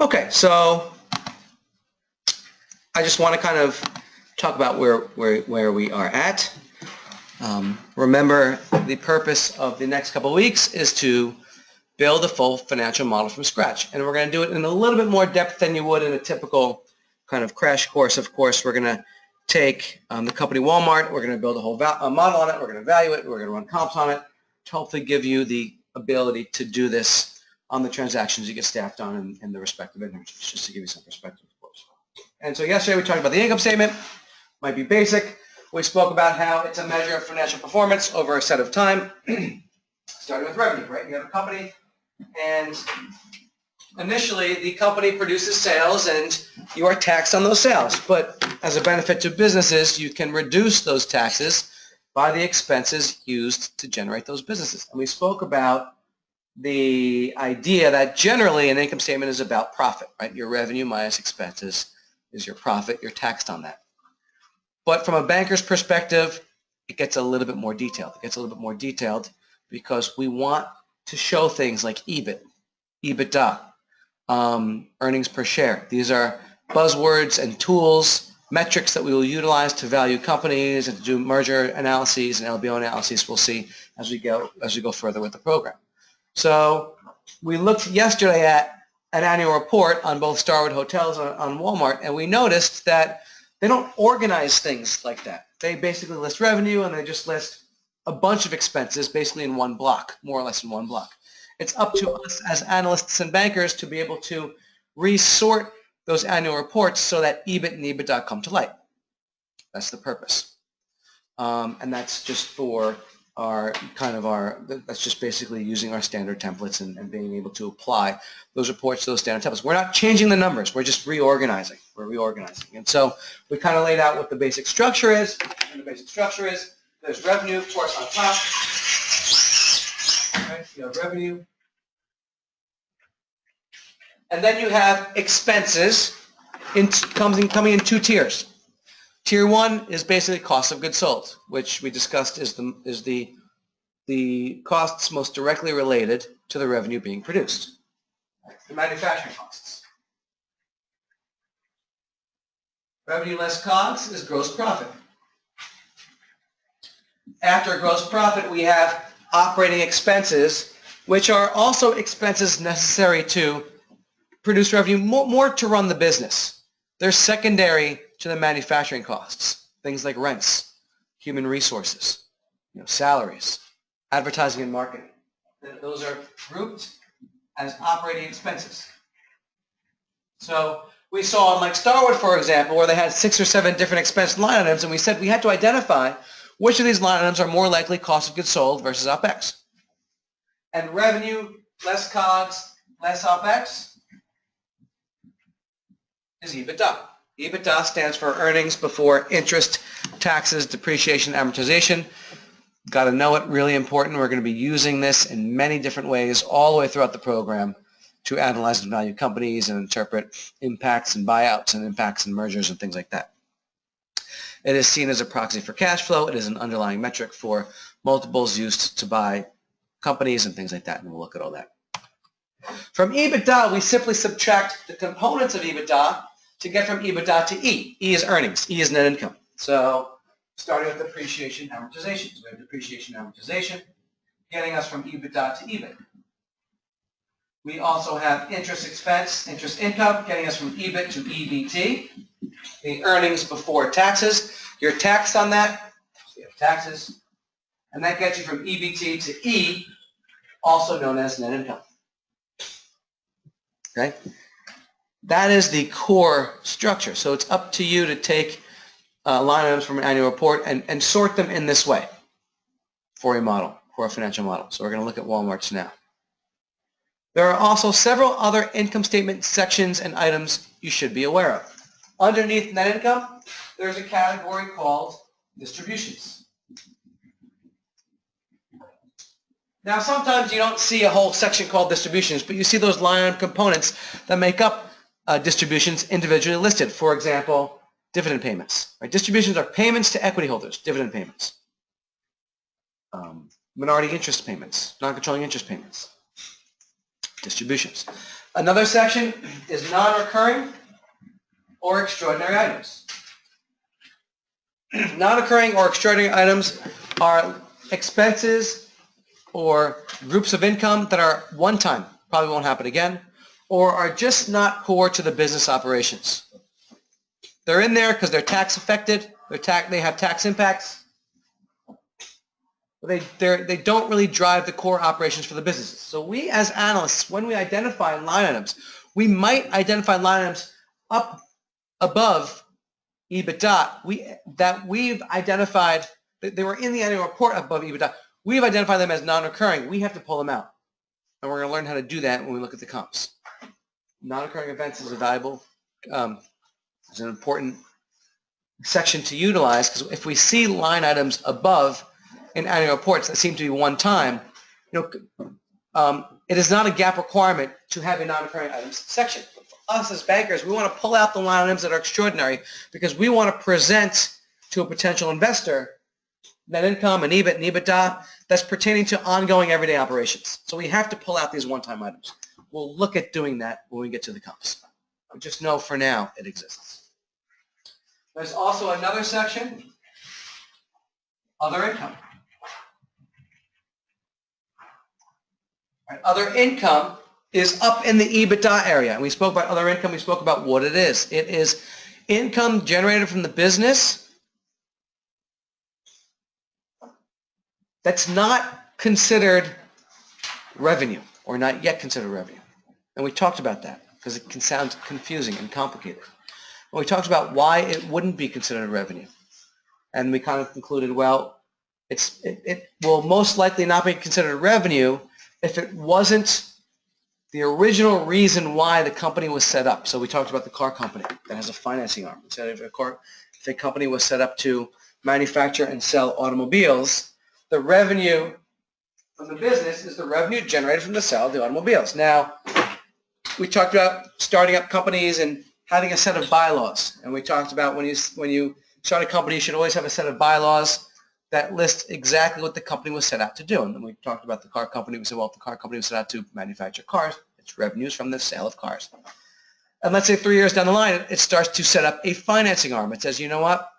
Okay, so I just want to kind of talk about where we are at. Remember, the purpose of the next couple of weeks is to build a full financial model from scratch. And we're going to do it in a little bit more depth than you would in a typical kind of crash course. Of course, we're going to take the company Walmart, we're going to build a whole model on it, we're going to value it, we're going to run comps on it to hopefully give you the ability to do this on the transactions you get staffed on in the respective industries, just to give you some perspective, of course. And so yesterday we talked about the income statement. Might be basic. We spoke about how it's a measure of financial performance over a set of time, starting with revenue, right? You have a company, and initially the company produces sales and you are taxed on those sales. But as a benefit to businesses, you can reduce those taxes by the expenses used to generate those businesses. And we spoke about the idea that generally an income statement is about profit, right? Your revenue minus expenses is your profit. You're taxed on that. But from a banker's perspective, it gets a little bit more detailed. It gets a little bit more detailed because we want to show things like EBIT, EBITDA, earnings per share. These are buzzwords and tools, metrics that we will utilize to value companies and to do merger analyses and LBO analyses. We'll see as we go further with the program. So we looked yesterday at an annual report on both Starwood Hotels and on Walmart, and we noticed that they don't organize things like that. They basically list revenue and they just list a bunch of expenses basically in one block, more or less in one block. It's up to us as analysts and bankers to be able to resort those annual reports so that EBIT and EBITDA come to light. That's the purpose. And that's just for that's just basically using our standard templates and being able to apply those reports to those standard templates. We're not changing the numbers. We're just reorganizing. We're reorganizing. And so we kind of laid out what the basic structure is. And the basic structure is there's revenue, of course, on top. Right? You have revenue. And then you have expenses coming in two tiers. Tier 1 is basically cost of goods sold, which we discussed is the costs most directly related to the revenue being produced. The manufacturing costs. Revenue less COGS is gross profit. After gross profit, we have operating expenses, which are also expenses necessary to produce revenue, more to run the business. They're secondary to the manufacturing costs, things like rents, human resources, salaries, advertising and marketing. Those are grouped as operating expenses. So we saw on like Starwood, for example, where they had 6 or 7 different expense line items, and we said we had to identify which of these line items are more likely cost of goods sold versus OPEX. And revenue, less COGS, less OPEX is EBITDA. EBITDA stands for earnings before interest, taxes, depreciation, amortization. Got to know it, really important. We're going to be using this in many different ways all the way throughout the program to analyze and value companies and interpret impacts and buyouts and impacts and mergers and things like that. It is seen as a proxy for cash flow. It is an underlying metric for multiples used to buy companies and things like that, and we'll look at all that. From EBITDA, we simply subtract the components of EBITDA to get from EBITDA to E. E is earnings. E is net income. So starting with depreciation amortization. So we have depreciation amortization getting us from EBITDA to EBIT. We also have interest expense, interest income getting us from EBIT to EBT. The earnings before taxes. You're taxed on that. So you have taxes. And that gets you from EBT to E, also known as net income. Okay? That is the core structure. So it's up to you to take line items from an annual report and sort them in this way for a model, for a financial model. So we're going to look at Walmart's now. There are also several other income statement sections and items you should be aware of. Underneath net income, there's a category called distributions. Now, sometimes you don't see a whole section called distributions, but you see those line item components that make up distributions individually listed. For example, dividend payments. Right? Distributions are payments to equity holders, dividend payments. Minority interest payments, non-controlling interest payments. distributions. Another section is non-recurring or extraordinary items. Non-recurring or extraordinary items are expenses or groups of income that are one time, probably won't happen again, or are just not core to the business operations. They're in there because they're tax affected, they have tax impacts, but they don't really drive the core operations for the businesses. So we as analysts, when we identify line items, we might identify line items up above EBITDA that we've identified, they were in the annual report above EBITDA. We've identified them as non-recurring. We have to pull them out. And we're going to learn how to do that when we look at the comps. Non-recurring events is a valuable, is an important section to utilize, because if we see line items above in annual reports that seem to be one time, it is not a gap requirement to have a non-recurring items section. For us as bankers, we want to pull out the line items that are extraordinary because we want to present to a potential investor net income and EBIT and EBITDA that's pertaining to ongoing everyday operations. So we have to pull out these one-time items. We'll look at doing that when we get to the comps. But just know for now it exists. There's also another section, other income. Right, other income is up in the EBITDA area. And we spoke about other income. We spoke about what it is. It is income generated from the business that's not considered revenue or not yet considered revenue. And we talked about that because it can sound confusing and complicated. And we talked about why it wouldn't be considered revenue. And we kind of concluded, well, it will most likely not be considered revenue if it wasn't the original reason why the company was set up. So we talked about the car company that has a financing arm. We said if a company was set up to manufacture and sell automobiles, the revenue from the business is the revenue generated from the sale of the automobiles. Now, we talked about starting up companies and having a set of bylaws. And we talked about when you start a company, you should always have a set of bylaws that list exactly what the company was set out to do. And then we talked about the car company. We said, well, if the car company was set out to manufacture cars, it's revenues from the sale of cars. And let's say 3 years down the line, it starts to set up a financing arm. It says, you know what?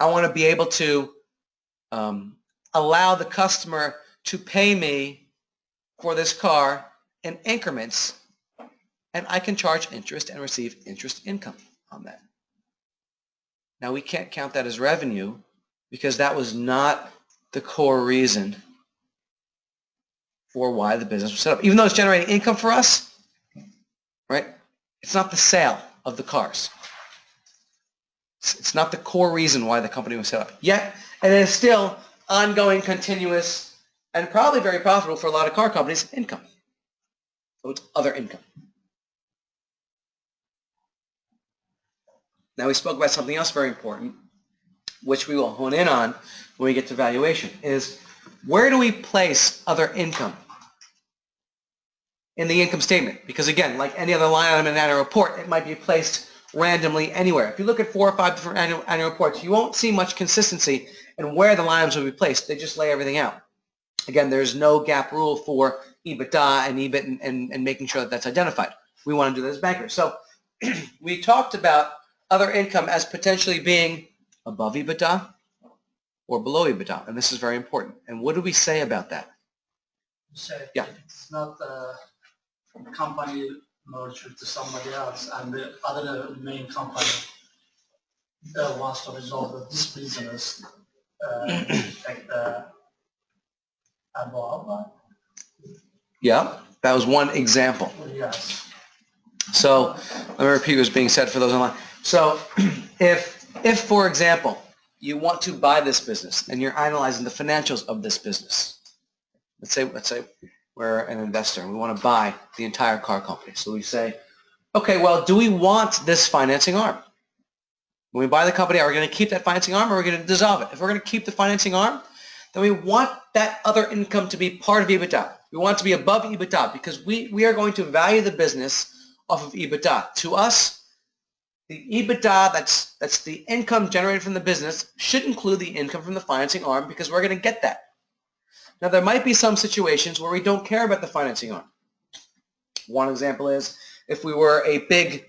I want to be able to allow the customer to pay me for this car in increments, and I can charge interest and receive interest income on that. Now, we can't count that as revenue because that was not the core reason for why the business was set up. Even though it's generating income for us, right? It's not the sale of the cars. It's not the core reason why the company was set up. Yet, it is still ongoing, continuous, and probably very profitable for a lot of car companies, income. So it's other income. Now we spoke about something else very important, which we will hone in on when we get to valuation, is where do we place other income in the income statement? Because again, like any other line item in an annual report, it might be placed randomly anywhere. If you look at 4 or 5 different annual reports, you won't see much consistency in where the line items will be placed. They just lay everything out. Again, there's no gap rule for EBITDA and EBIT and making sure that that's identified. We want to do that as bankers. So we talked about other income as potentially being above EBITDA or below EBITDA, and this is very important. And what do we say about that? Yeah. It's not a company merged to somebody else, and the other main company wants to resolve this business like the above. Yeah, that was one example. Yes. So let me repeat what's being said for those online. So if for example, you want to buy this business and you're analyzing the financials of this business, let's say we're an investor and we want to buy the entire car company. So we say, okay, well, do we want this financing arm? When we buy the company, are we going to keep that financing arm or are we going to dissolve it? If we're going to keep the financing arm, then we want that other income to be part of EBITDA. We want it to be above EBITDA because we are going to value the business off of EBITDA. To us, the EBITDA, that's the income generated from the business, should include the income from the financing arm because we're going to get that. Now, there might be some situations where we don't care about the financing arm. One example is if we were a big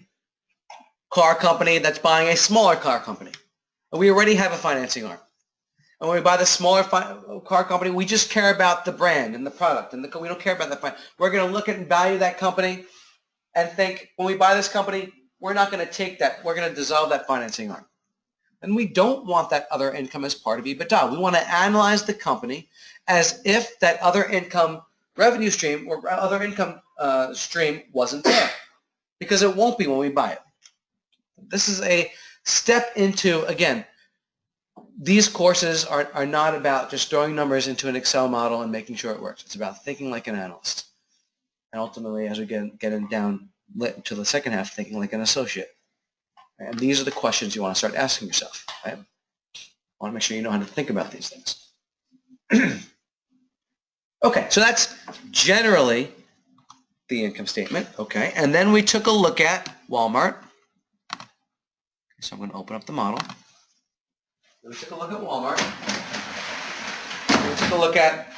car company that's buying a smaller car company, and we already have a financing arm. And when we buy the smaller car company, we just care about the brand and the product, and we don't care about the finance. We're going to look at and value that company and think, when we buy this company, we're not going to take that. We're going to dissolve that financing arm. And we don't want that other income as part of EBITDA. We want to analyze the company as if that other income revenue stream or other income stream wasn't there, because it won't be when we buy it. This is a step into, again, these courses are not about just throwing numbers into an Excel model and making sure it works. It's about thinking like an analyst. And ultimately, as we get down to the second half, thinking like an associate. And these are the questions you want to start asking yourself. Right? I want to make sure you know how to think about these things. Okay, so that's generally the income statement. Okay, and then we took a look at Walmart. So I'm going to open up the model. We took a look at Walmart. We took a look at,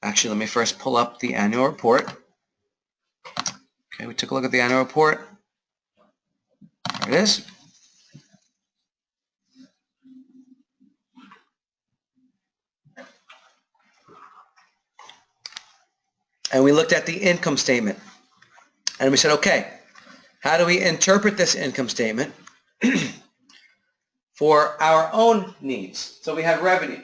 actually, let me first pull up the annual report. Okay, we took a look at the annual report. There it is. And we looked at the income statement. And we said, okay, how do we interpret this income statement for our own needs? So we have revenue,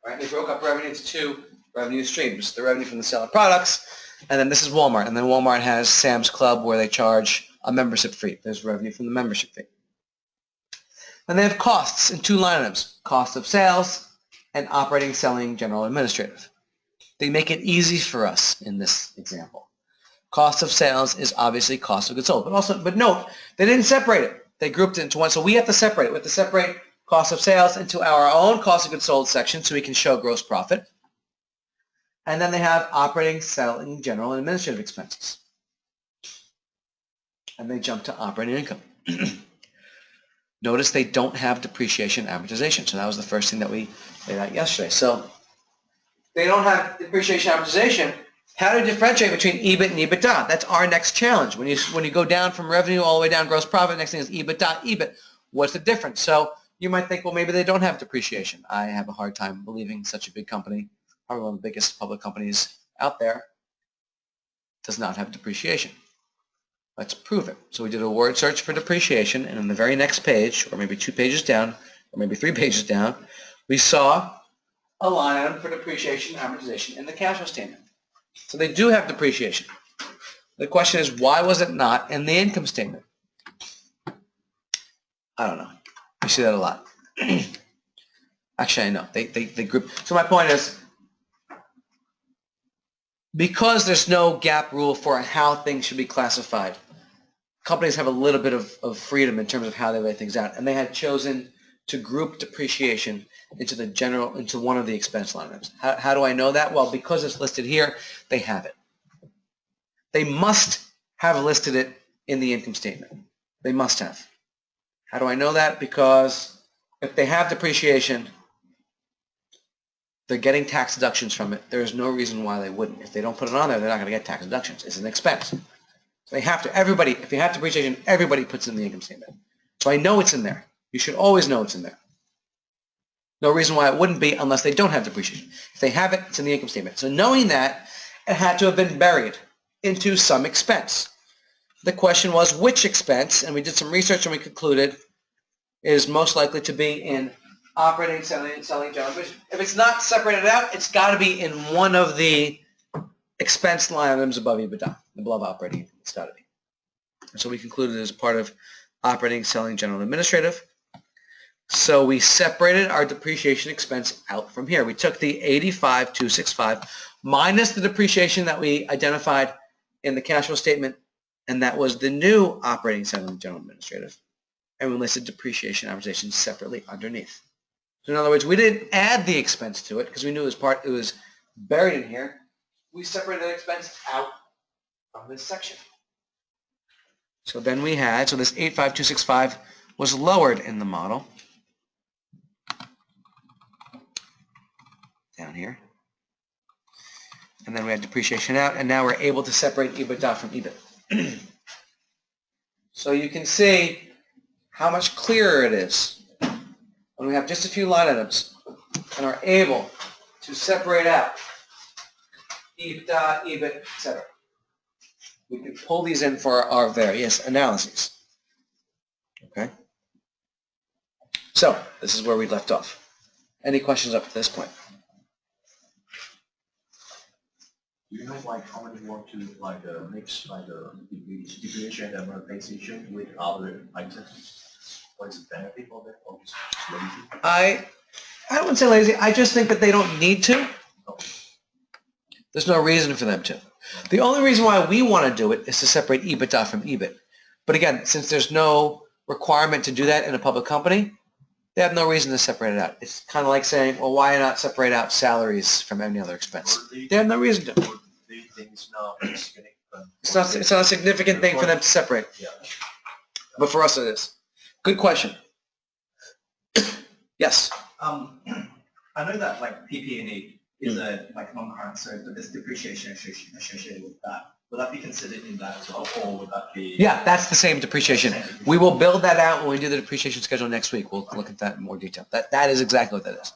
right? We broke up revenue into two revenue streams. The revenue from the sale of products, and then this is Walmart. And then Walmart has Sam's Club where they charge a membership fee. There's revenue from the membership fee. And they have costs in two line items, cost of sales and operating, selling, general, administrative. They make it easy for us in this example. Cost of sales is obviously cost of goods sold, but note, they didn't separate it. They grouped it into one, so we have to separate it. We have to separate cost of sales into our own cost of goods sold section so we can show gross profit. And then they have operating, selling, general, and administrative expenses. And they jump to operating income. Notice they don't have depreciation and amortization. So that was the first thing that we laid out yesterday. So they don't have depreciation and amortization. How to differentiate between EBIT and EBITDA? That's our next challenge. When you go down from revenue all the way down gross profit, next thing is EBITDA, EBIT. What's the difference? So you might think, well, maybe they don't have depreciation. I have a hard time believing such a big company, probably one of the biggest public companies out there, does not have depreciation. Let's prove it. So we did a word search for depreciation, and on the very next page, or maybe 2 pages down, or maybe 3 pages down, we saw a line item for depreciation and amortization in the cash flow statement. So they do have depreciation. The question is, why was it not in the income statement? I don't know. I see that a lot. Actually, I know. They group. So my point is, because there's no GAAP rule for how things should be classified, companies have a little bit of freedom in terms of how they lay things out, and they had chosen to group depreciation into one of the expense line items. How do I know that? Well, because it's listed here, they have it. They must have listed it in the income statement. They must have. How do I know that? Because if they have depreciation, they're getting tax deductions from it. There's no reason why they wouldn't. If they don't put it on there, they're not going to get tax deductions. It's an expense. So they have to. Everybody, if you have depreciation, everybody puts it in the income statement. So I know it's in there. You should always know it's in there. No reason why it wouldn't be unless they don't have depreciation. If they have it, it's in the income statement. So knowing that, it had to have been buried into some expense. The question was which expense, and we did some research and we concluded is most likely to be in operating, selling, general. If it's not separated out, it's got to be in one of the expense line items above EBITDA, above operating income. It's got to be. And so we concluded as part of operating, selling, general, and administrative. So we separated our depreciation expense out from here. We took the 85,265 minus the depreciation that we identified in the cash flow statement, and that was the new operating, selling, general, administrative. And we listed depreciation and amortization separately underneath. So in other words, we didn't add the expense to it because we knew it was buried in here. We separated that expense out from this section. So then we had, so this 85,265 was lowered in the model. Down here. and then we had depreciation out, and now we're able to separate EBITDA from EBIT. So you can see how much clearer it is when we have just a few line items and are able to separate out EBITDA, EBIT, etc. We can pull these in for our various analyses. Okay? So, this is where we left off. Any questions up to this point? Do you know like how many want to like mix like depreciation and amortization with other items? What is the benefit of it, or just lazy? I wouldn't say lazy. I just think that they don't need to. There's no reason for them to. The only reason why we want to do it is to separate EBITDA from EBIT. But again, since there's no requirement to do that in a public company, they have no reason to separate it out. It's kind of like saying, well, why not separate out salaries from any other expense? They have no reason to. It's not It's not a significant thing for them to separate. Yeah. But for us it is. Good question. Yes. I know that like PP&E is a like non-current, so there's depreciation associated with that. Would that be considered in that as well, or would that be? Yeah, that's the same depreciation. We will build that out when we do the depreciation schedule next week. We'll look at that in more detail. That is exactly what that is.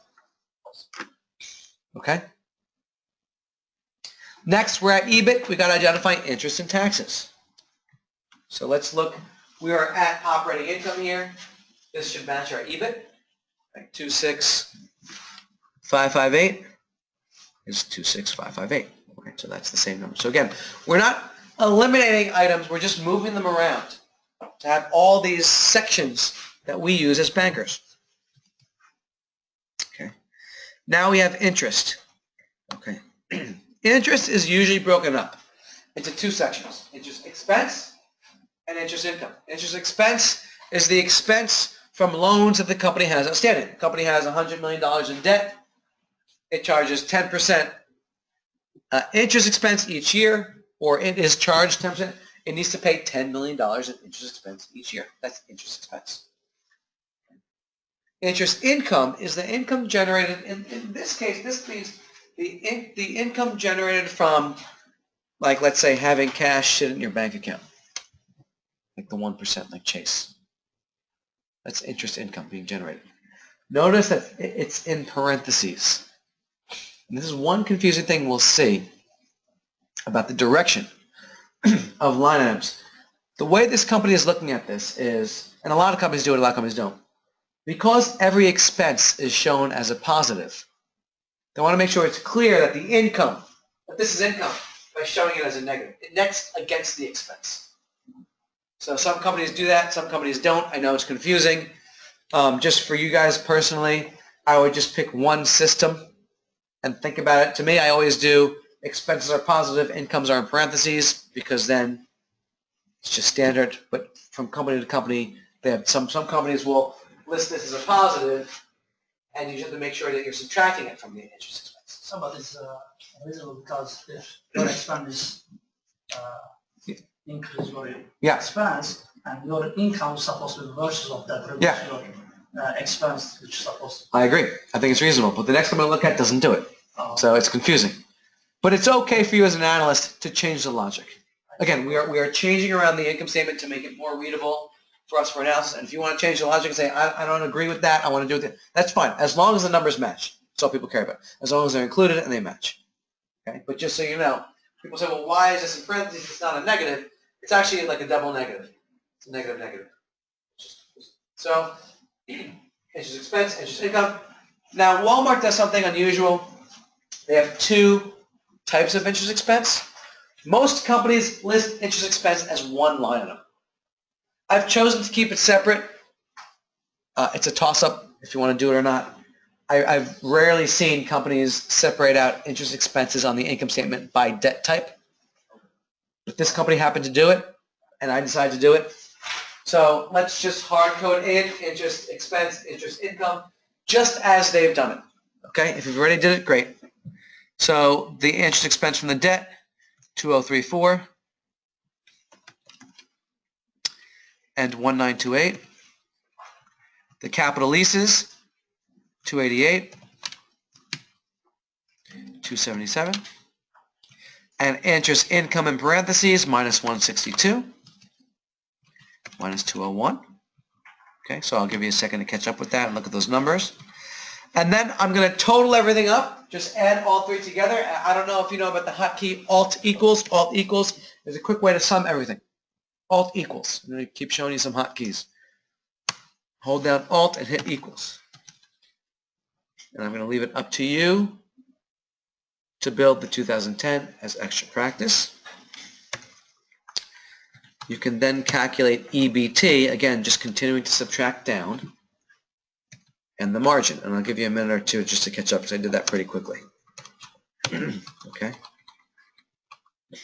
Okay? Next, we're at EBIT. We got to identify interest and taxes. So let's look. We are at operating income here. This should match our EBIT. Like 26558 is 26558. Okay, so that's the same number. So again, we're not eliminating items. We're just moving them around to have all these sections that we use as bankers. Okay. Now we have interest. Okay. Interest is usually broken up into two sections: interest expense and interest income. Interest expense is the expense from loans that the company has outstanding. The company has $100 million in debt. It charges 10% interest expense each year, or it is charged 10%. It needs to pay $10 million in interest expense each year. That's interest expense. Interest income is the income generated, in this case, this means the income generated from, like, let's say, having cash sit in your bank account, like the 1%, like Chase. That's interest income being generated. Notice that it's in parentheses. And this is one confusing thing we'll see about the direction of line items. The way this company is looking at this is, and a lot of companies do it, a lot of companies don't, because every expense is shown as a positive, they want to make sure it's clear that the income, that this is income, by showing it as a negative. It nets against the expense. So some companies do that, some companies don't. I know it's confusing. Just for you guys personally, I would just pick one system and think about it. To me, I always do expenses are positive, incomes are in parentheses, because then it's just standard. But from company to company, they have some companies will list this as a positive, and you just have to make sure that you're subtracting it from the interest expense. Some of this reasonable because if your expense increase your expense, and your income is supposed to be versus of that reduce your expense, which is supposed to. I agree. I think it's reasonable, but the next one I look at doesn't do it. So it's confusing. But it's okay for you as an analyst to change the logic. Again, we are changing around the income statement to make it more readable for us for analysis. And if you want to change the logic and say, I don't agree with that, I want to do it, that's fine, as long as the numbers match. That's all people care about. As long as they're included and they match. Okay? But just so you know, people say, well, why is this in parentheses? It's not a negative. It's actually like a double negative. It's a negative negative. So, interest expense, interest income. Now, Walmart does something unusual. They have two types of interest expense. Most companies list interest expense as one line item. I've chosen to keep it separate. It's a toss-up if you want to do it or not. I've rarely seen companies separate out interest expenses on the income statement by debt type. But this company happened to do it, and I decided to do it. So let's just hard code in interest expense, interest income, just as they've done it. Okay, if you've already did it, great. So the interest expense from the debt, 2034 and 1928. The capital leases, 288, 277. And interest income in parentheses, minus 162, minus 201. Okay, so I'll give you a second to catch up with that and look at those numbers. And then I'm going to total everything up, just add all three together. I don't know if you know about the hotkey Alt equals. Alt equals is a quick way to sum everything. Alt equals. I'm going to keep showing you some hotkeys. Hold down Alt and hit equals. And I'm going to leave it up to you to build the 2010 as extra practice. You can then calculate EBT, again, just continuing to subtract down, and the margin. And I'll give you a minute or two just to catch up because I did that pretty quickly. Okay. If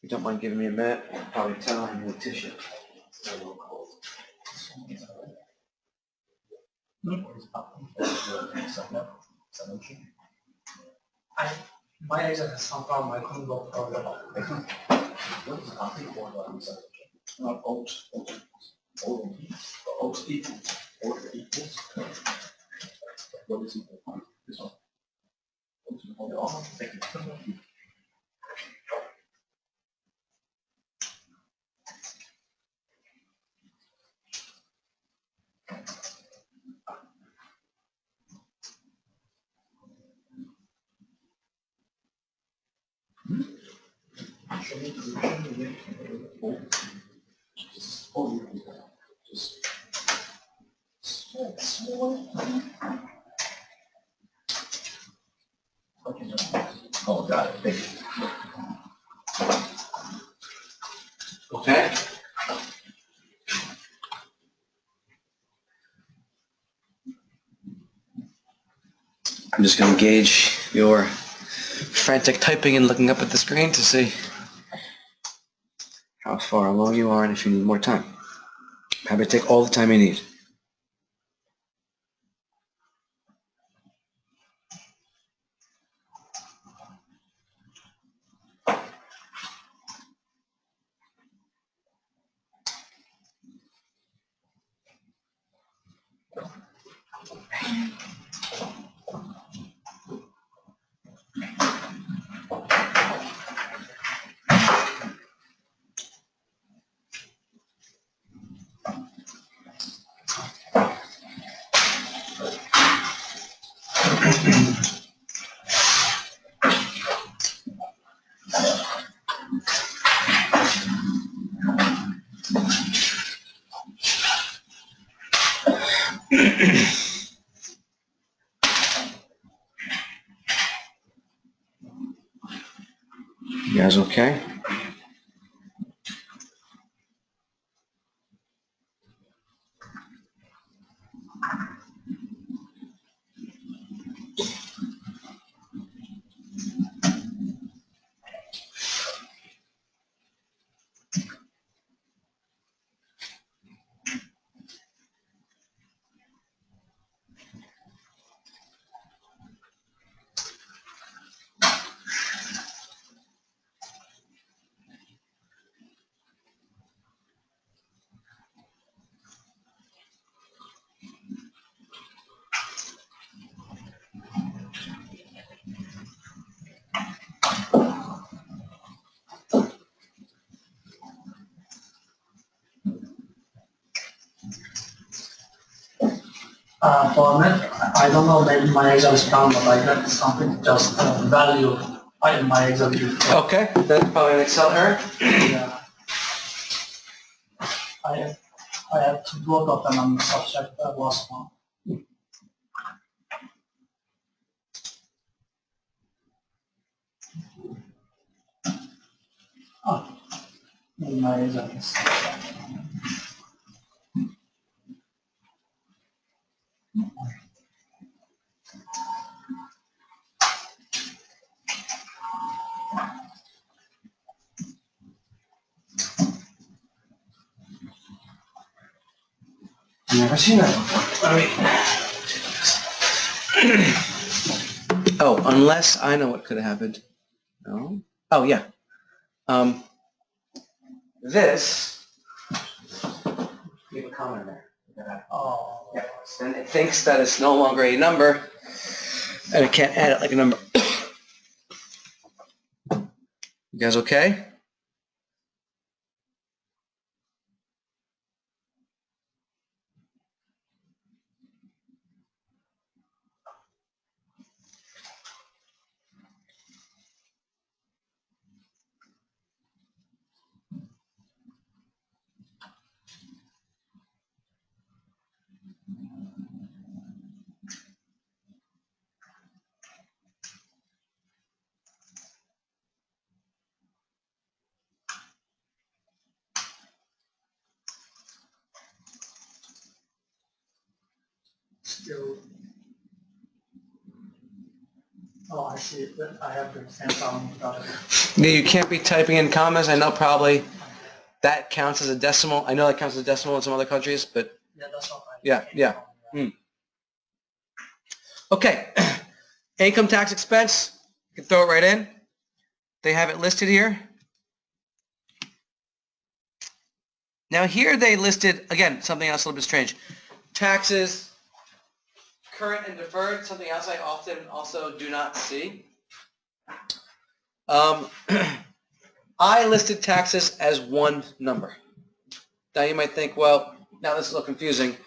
you don't mind giving me a minute, you can probably tell I need a tissue. It's a little cold. My agent has some problem. I couldn't go further. What is the complete form of research? Alt equals. Alt equals. What is equal? This one. Thank you. Oh, got it. Thank you. Okay. I'm just going to gauge your frantic typing and looking up at the screen to see how far along you are and if you need more time. I'm happy to take all the time you need. You guys okay? For me, I don't know, maybe my Excel is wrong, but I got something just value in my Excel. Okay, that's probably an Excel error. Yeah. I have to both of them on the subject last one. Oh, maybe my Excel is. I've never seen that before. Oh, unless I know what could have happened. No. Oh, yeah. This. Leave a comment there. Oh, Yeah. And it thinks that it's no longer a number, and it can't add it like a number. You guys okay? Still. Oh, I see. I have the same problem without it. You can't be typing in commas. I know probably that counts as a decimal. I know that counts as a decimal in some other countries, but Yeah, that's all right. yeah. Okay. Income tax expense. You can throw it right in. They have it listed here. Now here they listed, again, something else a little bit strange. Taxes, current and deferred, something else I often also do not see. I listed taxes as one number. Now you might think, well, now this is a little confusing.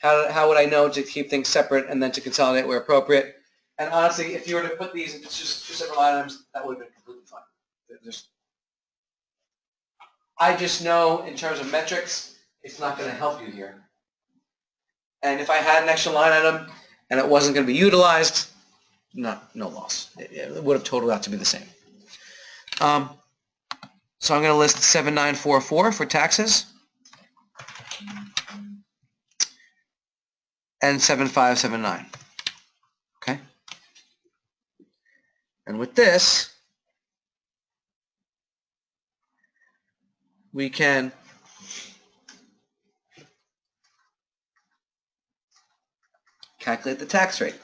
How would I know to keep things separate and then to consolidate where appropriate? And honestly, if you were to put these into just 2 separate line items, that would have been completely fine. I just know in terms of metrics, it's not going to help you here. And if I had an extra line item and it wasn't going to be utilized, no loss. It would have totaled out to be the same. So I'm going to list 7944 for taxes and 7579. Okay. And with this, we can calculate the tax rate.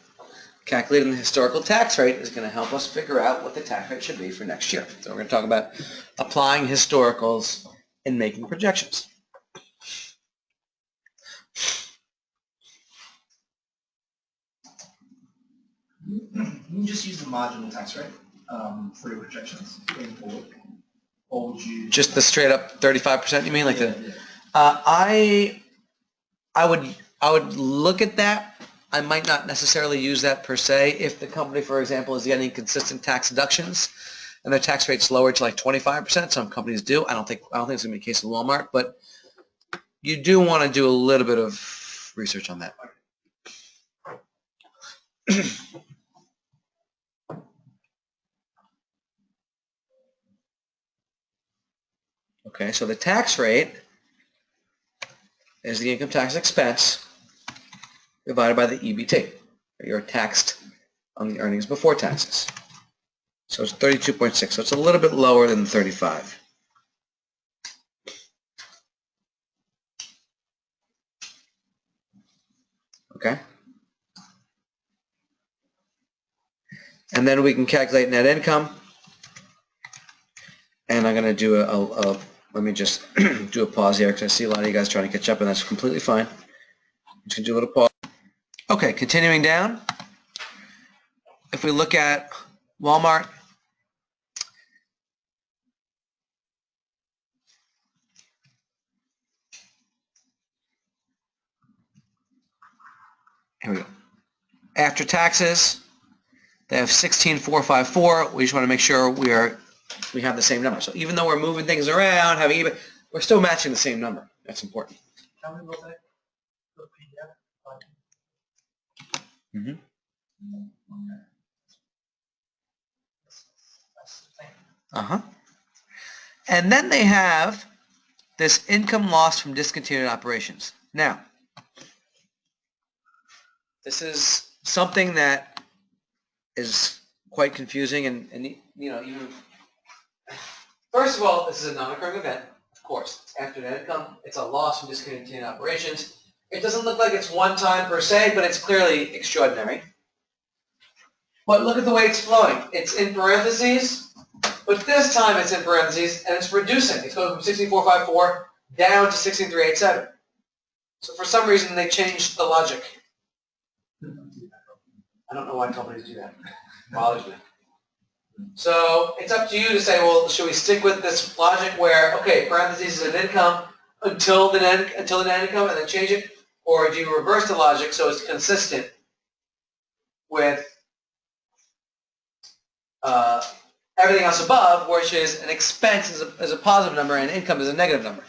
Calculating the historical tax rate is going to help us figure out what the tax rate should be for next year. So we're going to talk about applying historicals and making projections. You just use the marginal tax rate for your projections going forward, or would you just the straight up 35%? You mean like yeah. I would look at that. I might not necessarily use that per se if the company, for example, is getting consistent tax deductions and their tax rate's lowered to like 25%. Some companies do. I don't think it's going to be the case with Walmart, but you do want to do a little bit of research on that. Okay, so the tax rate is the income tax expense divided by the EBT. You're taxed on the earnings before taxes. So it's 32.6. So it's a little bit lower than 35. Okay. And then we can calculate net income. And I'm going to do let me just do a pause here because I see a lot of you guys trying to catch up, and that's completely fine. I'm just going to do a little pause. Okay, continuing down. If we look at Walmart, here we go. After taxes, they have 16,454. We just want to make sure we have the same number. So even though we're moving things around, we're still matching the same number. That's important. Can we look at the PDF? Mm-hmm. Okay. That's the thing. Uh-huh. And then they have this income loss from discontinued operations. Now, this is something that is quite confusing and even first of all, this is a non-occurring event, of course. It's after net income. It's a loss from discontinued operations. It doesn't look like it's one time per se, but it's clearly extraordinary. But look at the way it's flowing. It's in parentheses, but this time it's in parentheses and it's reducing. It's going from 16,454 down to 16,387. So for some reason they changed the logic. I don't know why companies do that. It bothers me. So it's up to you to say, well, should we stick with this logic where, okay, parentheses is an income until the net income and then change it? Or do you reverse the logic so it's consistent with everything else above, which is an expense is a positive number and income is a negative number?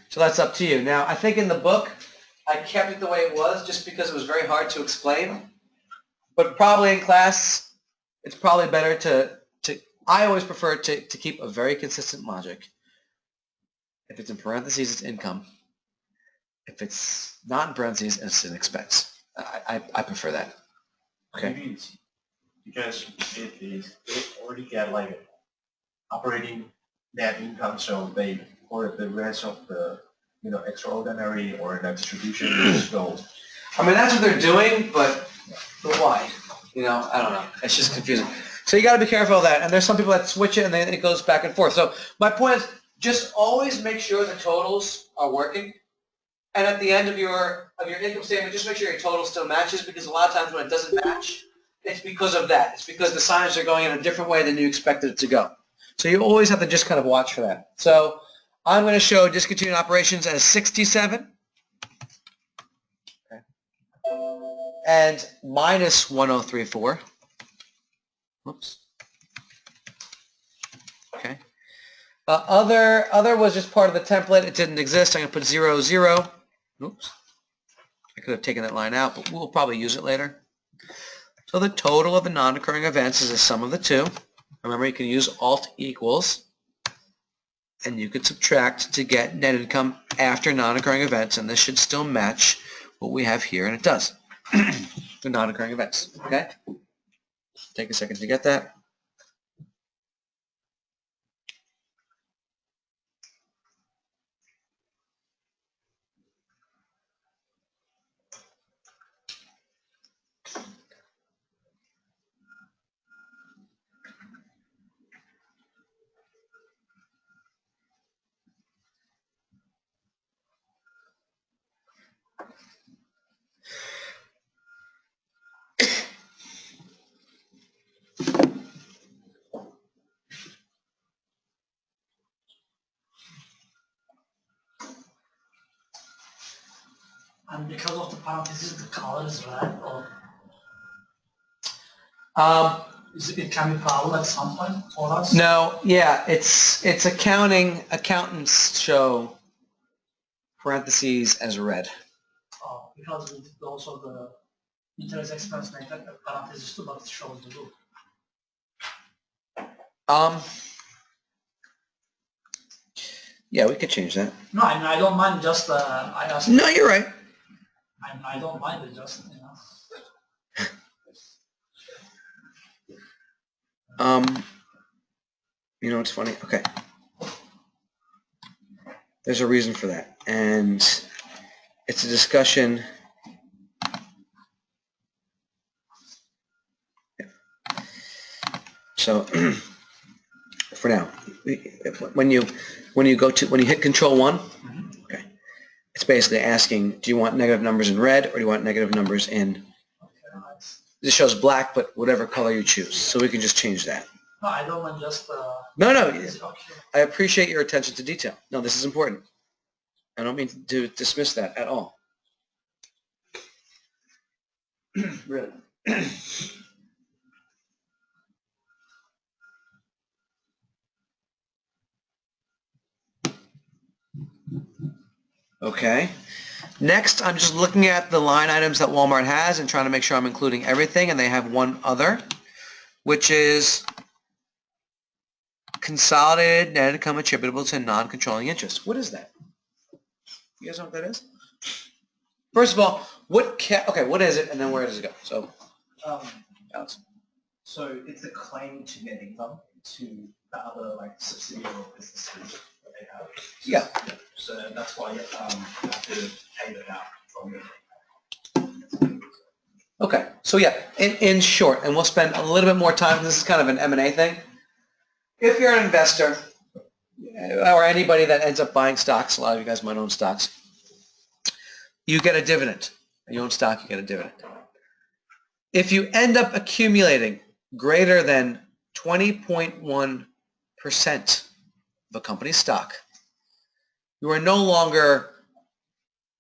So that's up to you. Now, I think in the book, I kept it the way it was just because it was very hard to explain. But probably in class, it's probably better to I always prefer to keep a very consistent logic. If it's in parentheses, it's income. If it's not in parentheses, it's an expense. I prefer that. Okay. Maybe it's because they already get like operating net income, so they for the rest of the extraordinary or the distribution just go. I mean, that's what they're doing, but why? I don't know. It's just confusing. So you got to be careful of that. And there's some people that switch it and then it goes back and forth. So my point is just always make sure the totals are working. And at the end of your income statement, just make sure your total still matches, because a lot of times when it doesn't match, it's because of that. It's because the signs are going in a different way than you expected it to go. So you always have to just kind of watch for that. So I'm going to show discontinued operations as 67. Okay. And minus 1034. Whoops. Okay. Other was just part of the template. It didn't exist. I'm going to put 0, 0. Oops. I could have taken that line out, but we'll probably use it later. So the total of the non-occurring events is the sum of the two. Remember, you can use alt equals, and you could subtract to get net income after non-occurring events, and this should still match what we have here, and it does. The non-occurring events. Okay? Take a second to get that. And because of the parentheses, the color is red, or it can be a problem at some point for us? No, yeah, it's accounting. Accountants show parentheses as red. Because we did also the interest expense make that parentheses too, but it shows the blue. Yeah, we could change that. No, I mean, I don't mind, just I asked. No, you're right. I don't mind it, just You know, it's funny. Okay. There's a reason for that, and it's a discussion. Yeah. So for now, when you hit Control 1, okay, it's basically asking, do you want negative numbers in red or do you want negative numbers in? This shows black, but whatever color you choose. So we can just change that. No, I don't want just. No. Okay. I appreciate your attention to detail. No, this is important. I don't mean to dismiss that at all. Really. Okay. Next, I'm just looking at the line items that Walmart has and trying to make sure I'm including everything, and they have one other, which is consolidated net income attributable to non-controlling interest. What is that? You guys know what that is? First of all, what is it, and then where does it go? So, Alex. So it's a claim to net income to the other subsidiary businesses that they have. Yeah. So that's why you have to pay that out from your. Okay, so yeah, in short, and we'll spend a little bit more time, this is kind of an M&A thing. If you're an investor, or anybody that ends up buying stocks, a lot of you guys might own stocks, you get a dividend. You own stock, you get a dividend. If you end up accumulating greater than 20.1% of a company's stock, you are no longer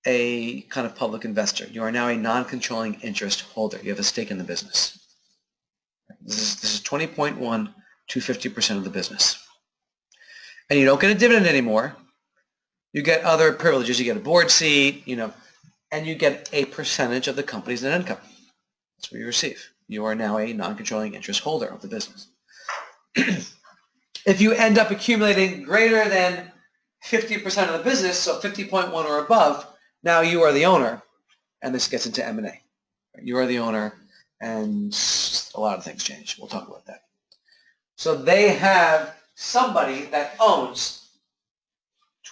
a kind of public investor. You are now a non-controlling interest holder. You have a stake in the business. This is 20.1 to 50% of the business. And you don't get a dividend anymore. You get other privileges. You get a board seat, and you get a percentage of the company's net income. That's what you receive. You are now a non-controlling interest holder of the business. If you end up accumulating greater than 50% of the business, so 50.1 or above, now you are the owner, and this gets into M&A. You are the owner, and a lot of things change. We'll talk about that. So they have somebody that owns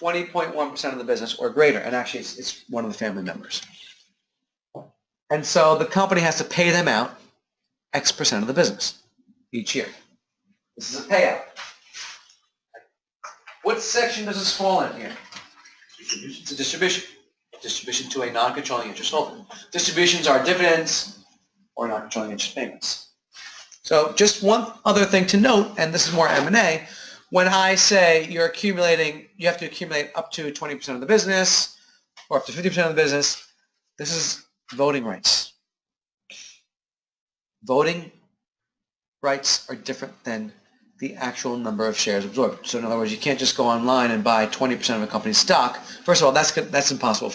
20.1% of the business or greater, and actually it's one of the family members. And so the company has to pay them out X percent of the business each year. This is a payout. What section does this fall in here? It's a distribution. Distribution to a non-controlling interest holder. Distributions are dividends or non-controlling interest payments. So just one other thing to note, and this is more M&A, when I say you're accumulating, you have to accumulate up to 20% of the business or up to 50% of the business, this is voting rights. Voting rights are different than the actual number of shares absorbed. So in other words, you can't just go online and buy 20% of a company's stock. First of all, that's impossible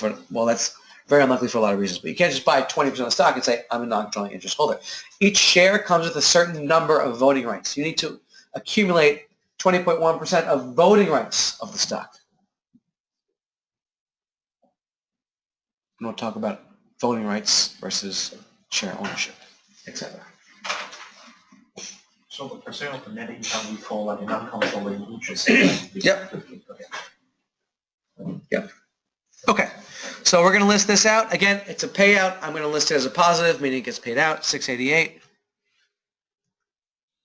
that's very unlikely for a lot of reasons. But you can't just buy 20% of the stock and say, I'm a non-controlling interest holder. Each share comes with a certain number of voting rights. You need to accumulate 20.1% of voting rights of the stock. And we'll talk about voting rights versus share ownership, etc. So the percent of the net income we call like a non-controlling interest. Yep. Yep. Okay. So we're going to list this out. Again, it's a payout. I'm going to list it as a positive, meaning it gets paid out, 688.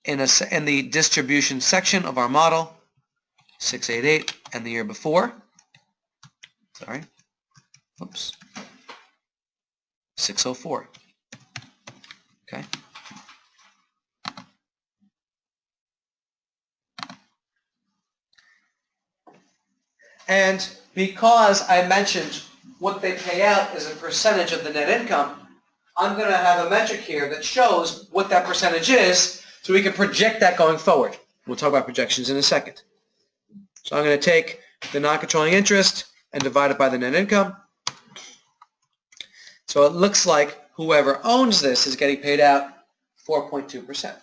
In the distribution section of our model, 688, and the year before, sorry, oops, 604. Okay. And because I mentioned what they pay out is a percentage of the net income, I'm going to have a metric here that shows what that percentage is so we can project that going forward. We'll talk about projections in a second. So I'm going to take the non-controlling interest and divide it by the net income. So it looks like whoever owns this is getting paid out 4.2%.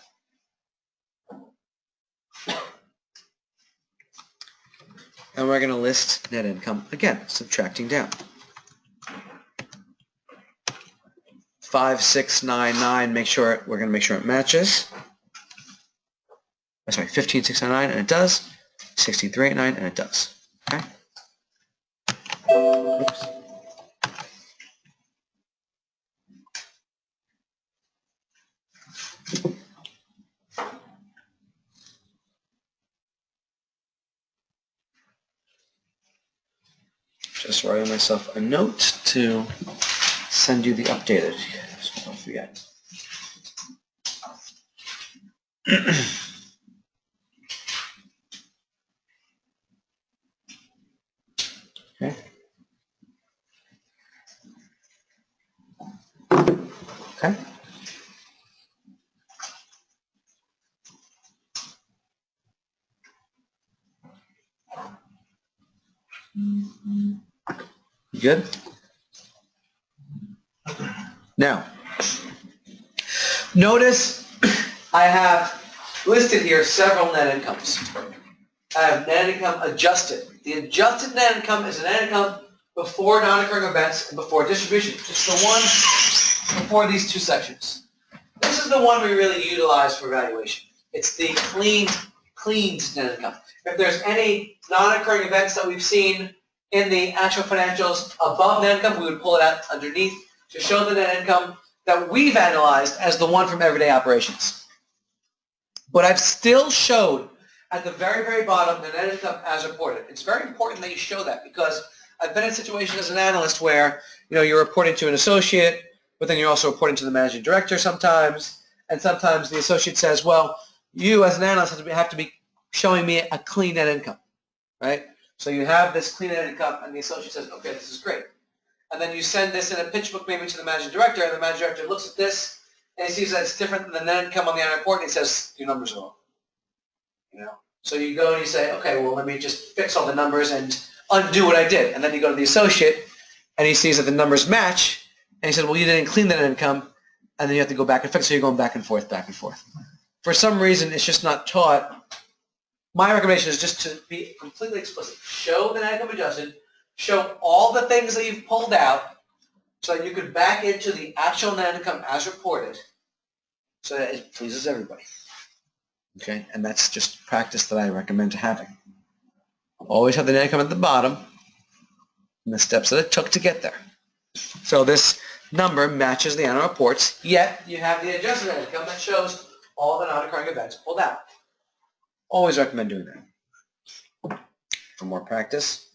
And we're going to list net income again, subtracting down. 5699, we're going to make sure it matches. Sorry, 15699, and it does. 16389, and it does. Okay. Oops. Just writing myself a note to send you the updated, so don't forget. Okay. Okay. You good? Now, notice I have listed here several net incomes. I have net income adjusted. The adjusted net income is a net income before non-occurring events and before distribution. Just the one before these two sections. This is the one we really utilize for valuation. It's the cleaned net income. If there's any non-occurring events that we've seen in the actual financials above net income, we would pull it out underneath to show the net income that we've analyzed as the one from everyday operations. But I've still showed at the very, very bottom the net income as reported. It's very important that you show that because I've been in situations as an analyst where you're reporting to an associate, but then you're also reporting to the managing director sometimes, and sometimes the associate says, well, you as an analyst have to be showing me a clean net income, right? So you have this clean net income, and the associate says, okay, this is great. And then you send this in a pitch book maybe to the managing director, and the managing director looks at this, and he sees that it's different than the net income on the annual report, and he says, your numbers are wrong. So you go and you say, okay, well, let me just fix all the numbers and undo what I did. And then you go to the associate, and he sees that the numbers match, and he says, well, you didn't clean that income, and then you have to go back and fix it, so you're going back and forth, back and forth. For some reason, it's just not taught. My recommendation is just to be completely explicit. Show the net income adjusted, show all the things that you've pulled out, so that you could back into the actual net income as reported, so that it pleases everybody. Okay, and that's just practice that I recommend to having. Always have the net income at the bottom and the steps that it took to get there. So this number matches the annual reports, yet you have the adjusted net income that shows all the non-occurring events pulled out. Always recommend doing that. For more practice,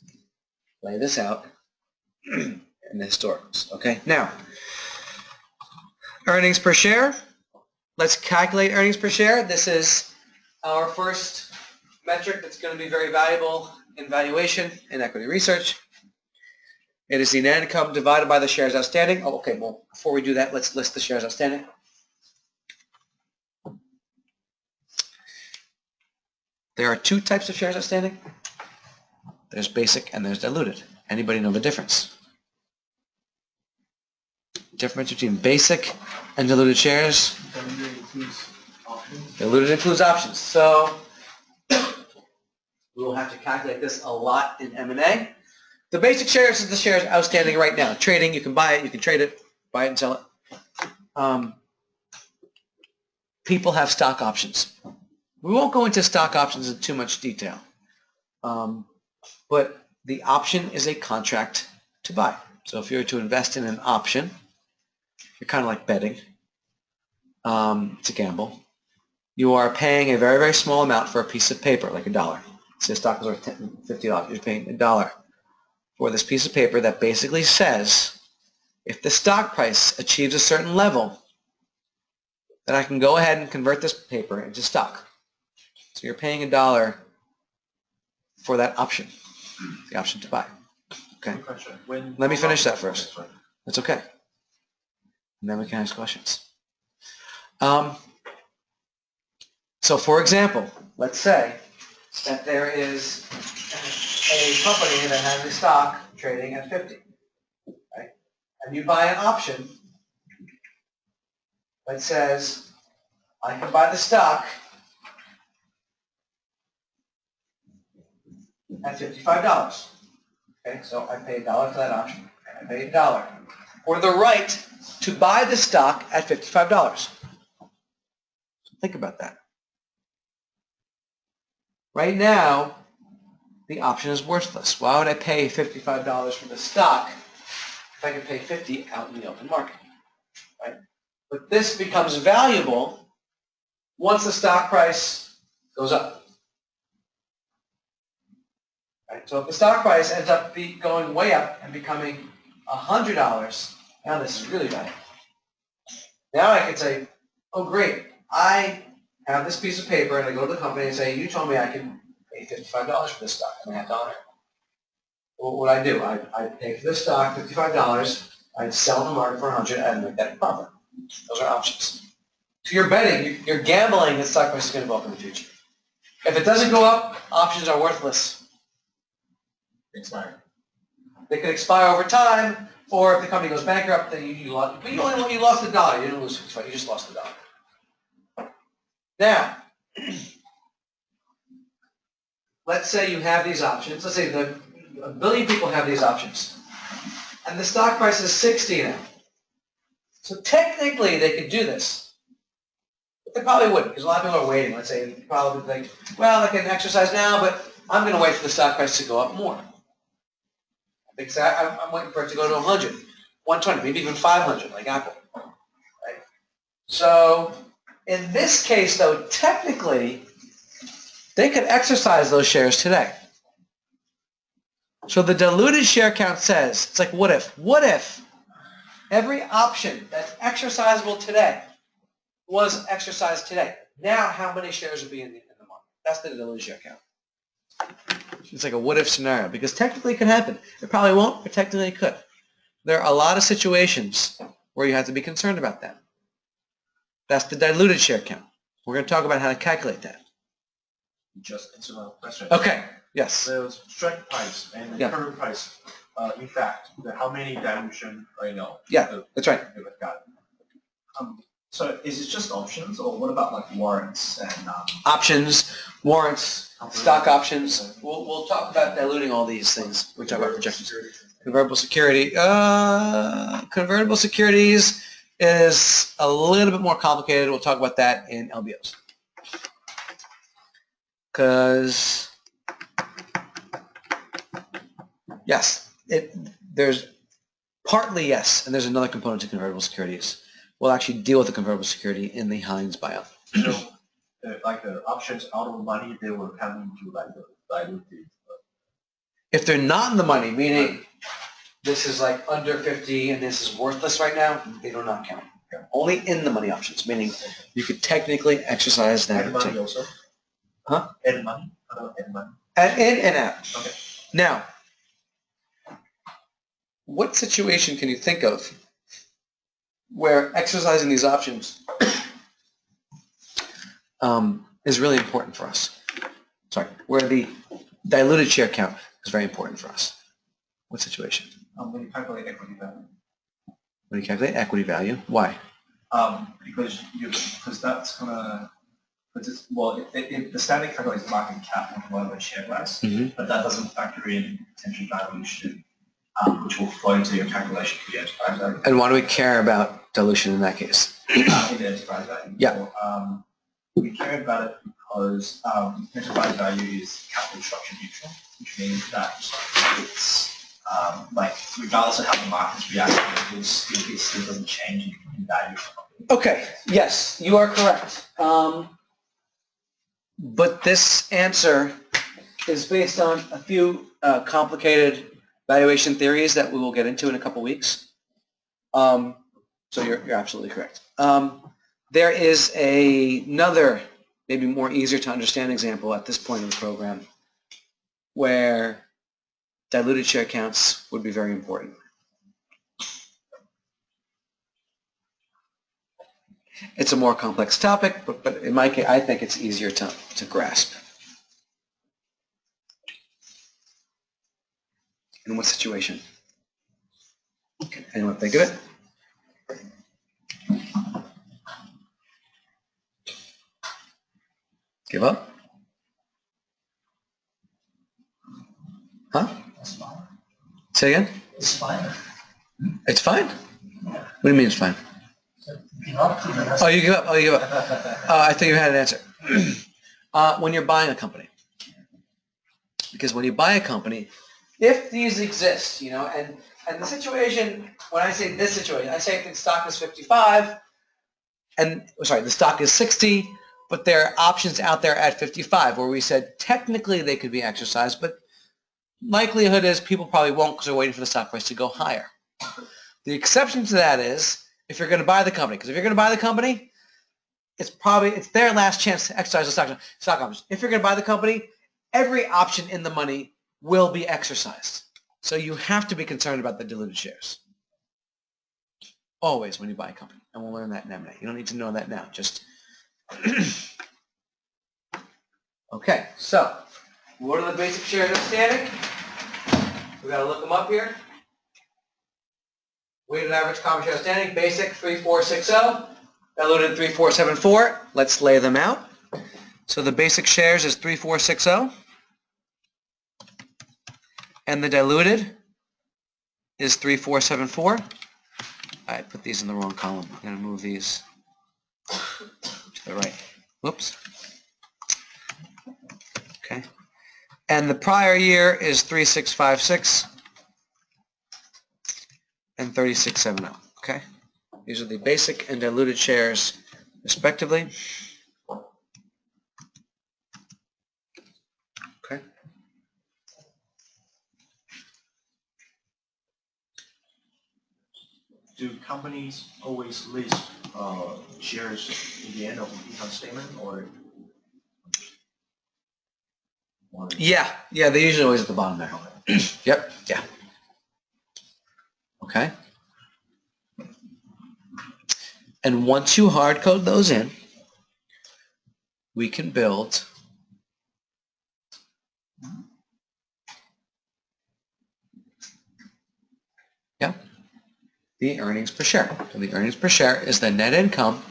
lay this out in the historicals. Okay, now, earnings per share. Let's calculate earnings per share. This is our first metric that's going to be very valuable in valuation and equity research. It is the net income divided by the shares outstanding. Oh, okay, well, before we do that, let's list the shares outstanding. There are two types of shares outstanding. There's basic and there's diluted. Anybody know the difference? Difference between basic and diluted shares? Diluted includes options. So we'll have to calculate this a lot in M&A. The basic shares is the shares outstanding right now. Trading, you can buy it, you can trade it, buy it and sell it. People have stock options. We won't go into stock options in too much detail. But the option is a contract to buy. So if you're to invest in an option, you're kind of like betting. It's a gamble. You are paying a very, very small amount for a piece of paper, like $1. Say the stock is worth $50. You're paying $1 for this piece of paper that basically says, if the stock price achieves a certain level, then I can go ahead and convert this paper into stock. So you're paying $1 for that option, the option to buy. Okay. Let me finish that first. That's okay. And then we can ask questions. So for example, let's say that there is a company that has a stock trading at 50, right? And you buy an option that says, I can buy the stock at $55. Okay, so I pay $1 for that option. I pay $1 for the right to buy the stock at $55. So think about that. Right now, the option is worthless. Why would I pay $55 for the stock if I can pay $50 out in the open market? Right? But this becomes valuable once the stock price goes up. Right? So if the stock price ends up going way up and becoming $100, now this is really valuable. Now I can say, oh great, I have this piece of paper and I go to the company and say, you told me I can pay $55 for this stock and I have to honor it. Well, what I do, I pay for this stock $55, I sell the market for $100 and make that a profit. Those are options. So you're betting, you're gambling that stock price is going to go up in the future. If it doesn't go up, options are worthless. Expire. They could expire over time, or if the company goes bankrupt, then you lost. But you lost $1. You didn't lose $55. You just lost $1. Now, let's say you have these options. Let's say a billion people have these options, and the stock price is 60 now. So technically, they could do this, but they probably wouldn't, because a lot of people are waiting. Let's say they probably think, well, I can exercise now, but I'm going to wait for the stock price to go up more. I'm waiting for it to go to 100, 120, maybe even 500, like Apple. Right? So in this case, though, technically, they could exercise those shares today. So the diluted share count says, it's like what if every option that's exercisable today was exercised today? Now, how many shares will be in the market? That's the diluted share count. It's like a what-if scenario, because technically it could happen. It probably won't, but technically it could. There are a lot of situations where you have to be concerned about that. That's the diluted share count. We're going to talk about how to calculate that. Just answer my question. Okay, yes. The strike price and the current price, in fact, how many dilution right now? Yeah, that's right. Got it. So is it just options, or what about like warrants and options, warrants, stock options? We'll talk about diluting all these things. We talk about projections. Convertible security. Convertible securities is a little bit more complicated. We'll talk about that in LBOs. Because yes, there's partly yes, and there's another component to convertible securities. We'll actually deal with the convertible security in the Hines buyout. So, like the options out of the money, they will come into like the diluted. If they're not in the money, meaning this is like under 50 and this is worthless right now, they do not count. Only in the money options, meaning you could technically exercise that. And money also? Huh? And money? And money? In and out. Okay. Now, what situation can you think of where exercising these options is really important for us? Sorry, where the diluted share count is very important for us. What situation? when you calculate equity value? When you calculate equity value, why? Because that's gonna, well, the standard calculates market cap on whatever share price, but that doesn't factor in potential dilution, which will flow into your calculation for the enterprise value. And why do we care about dilution in that case? In the enterprise value. Yeah. So, we care about it because enterprise value is capital structure neutral, which means that it's like regardless of how the market's reacting, it still doesn't change in value. Okay, yes, you are correct. But this answer is based on a few complicated valuation theories that we will get into in a couple weeks. So you're absolutely correct. There is another, maybe more easier to understand example at this point in the program where diluted share counts would be very important. It's a more complex topic, but in my case, I think it's easier to grasp. In what situation? Can anyone think of it? Give up? Huh? That's fine. Say again? It's fine. It's fine? What do you mean it's fine? So give up to the rest. Oh, you give up. Oh, you give up. I thought you had an answer. When you're buying a company. Because when you buy a company, if these exist, you know, and the situation, when I say this situation, I say if the stock is 55, and, sorry, the stock is 60, but there are options out there at 55 where we said technically they could be exercised, but likelihood is people probably won't because they're waiting for the stock price to go higher. The exception to that is if you're going to buy the company, because if you're going to buy the company, it's their last chance to exercise the stock options. If you're going to buy the company, every option in the money will be exercised. So you have to be concerned about the diluted shares. Always when you buy a company. And we'll learn that in M&A. You don't need to know that now. Just okay, so what are the basic shares outstanding? We got to look them up here. Weighted average common shares outstanding, basic 3460, diluted 3474. Let's lay them out. So the basic shares is 3460, and the diluted is 3474. I put these in the wrong column. I'm going to move these to the right. Whoops. Okay. And the prior year is 3656 and 3670. Okay. These are the basic and diluted shares, respectively. Okay. do companies always list shares in the end of the income statement, or Yeah, they usually always at the bottom there. Yep, yeah. Okay. And once you hard code those in, we can build the earnings per share. So the earnings per share is the net income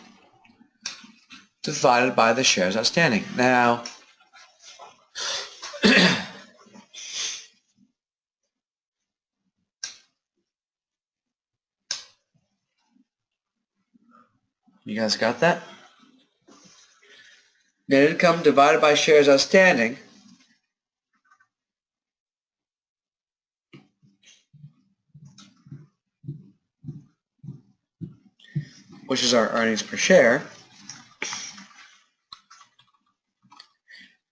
divided by the shares outstanding. Now, you guys got that? Net income divided by shares outstanding which is our earnings per share.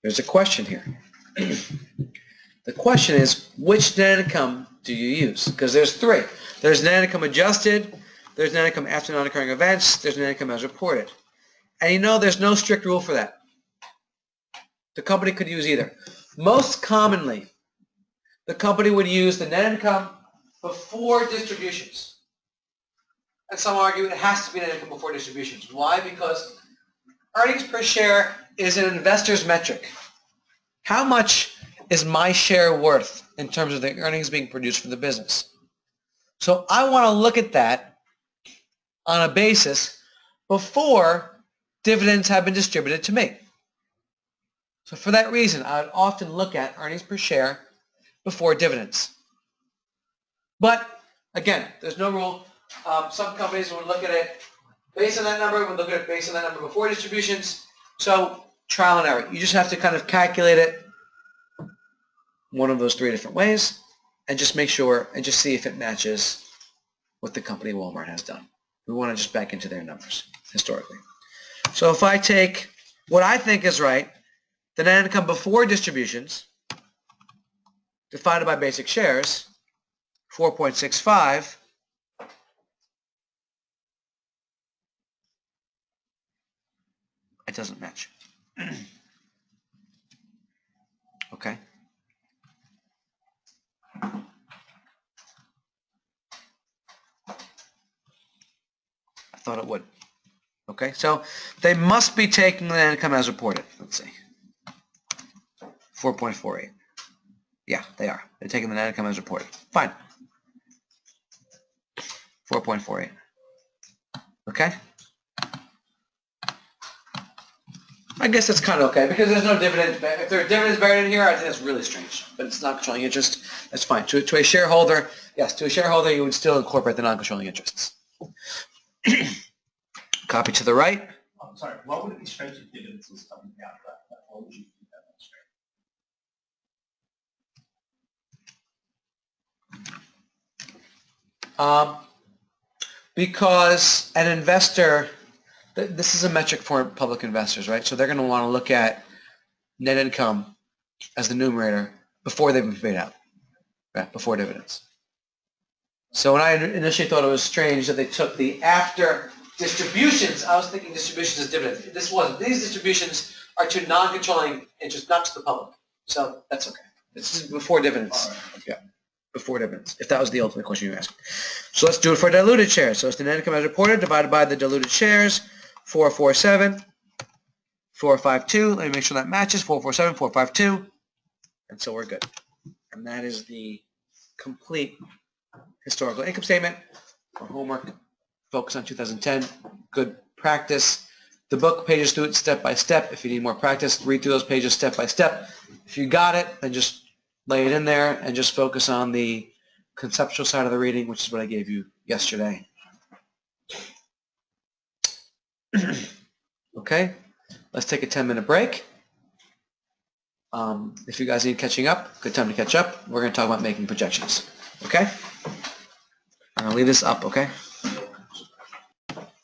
There's a question here. The question is, which net income do you use? Because there's three. There's net income adjusted, there's net income after non-occurring events, there's net income as reported. And you know there's no strict rule for that. The company could use either. Most commonly, the company would use the net income before distributions. And some argue it has to be net income before distributions. Why? Because earnings per share is an investor's metric. How much is my share worth in terms of the earnings being produced for the business? So I want to look at that on a basis before dividends have been distributed to me. So for that reason, I would often look at earnings per share before dividends. But again, there's no rule. Some companies would look at it based on that number, would look at it based on that number before distributions. So trial and error. You just have to kind of calculate it one of those three different ways and just make sure and just see if it matches what the company Walmart has done. We want to just back into their numbers historically. So if I take what I think is right, the net income before distributions divided by basic shares, 4.65, it doesn't match. Okay. I thought it would. Okay, so they must be taking the net income as reported. Let's see. 4.48. Yeah, they are. They're taking the net income as reported. Fine. 4.48. Okay. I guess that's kind of okay because there's no dividends. If there are dividends buried in here, I think that's really strange. But it's not controlling interest. That's fine. To a shareholder, yes, to a shareholder, you would still incorporate the non-controlling interests. Copy to the right. I'm sorry, what would it be strange if dividends was coming down? What would you think that was strange? Because an investor, this is a metric for public investors, right? So they're going to want to look at net income as the numerator before they've been paid out, right? Before dividends. So when I initially thought it was strange that they took the after distributions, I was thinking distributions as dividends. This wasn't. These distributions are to non-controlling interest, not to the public. So that's okay. This is before dividends. Right. Yeah, before dividends, if that was the ultimate question you asked. So let's do it for diluted shares. So it's the net income as reported divided by the diluted shares, 447, 452. Let me make sure that matches, 447, 452. And so we're good. And that is the complete historical income statement. For homework, focus on 2010. Good practice. The book pages through it step by step. If you need more practice, read through those pages step by step. If you got it, then just lay it in there and just focus on the conceptual side of the reading, which is what I gave you yesterday. Okay, let's take a 10-minute break. If you guys need catching up, good time to catch up. We're going to talk about making projections. Okay? I'm going to leave this up, okay?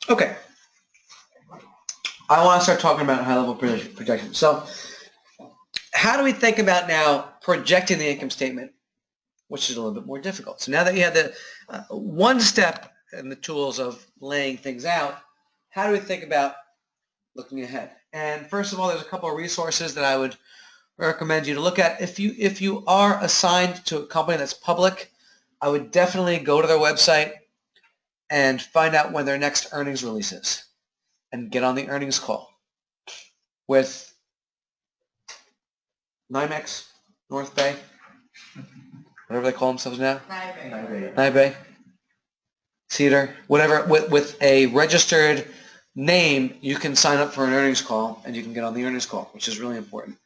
Okay. I want to start talking about high-level projections. So how do we think about now projecting the income statement, which is a little bit more difficult? So now that you have the one step and the tools of laying things out, how do we think about looking ahead? And first of all, there's a couple of resources that I would recommend you to look at. If you are assigned to a company that's public, I would definitely go to their website and find out when their next earnings release is and get on the earnings call with NYMEX, North Bay, whatever they call themselves now. NYBay, Cedar, whatever, with a registered name, you can sign up for an earnings call and you can get on the earnings call, which is really important.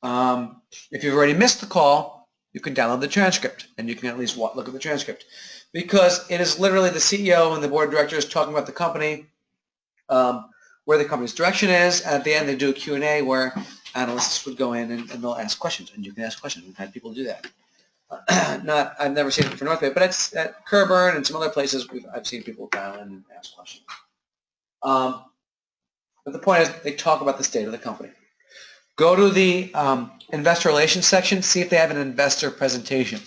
If you've already missed the call, you can download the transcript and you can at least look at the transcript, because it is literally the CEO and the board of directors talking about the company, where the company's direction is, and at the end they do a Q&A where analysts would go in and they'll ask questions, and you can ask questions. We've had people do that. I've never seen it for North Bay, but it's at Kerburn and some other places I've seen people dial in and ask questions. But the point is, they talk about the state of the company. Go to the investor relations section, see if they have an investor presentation.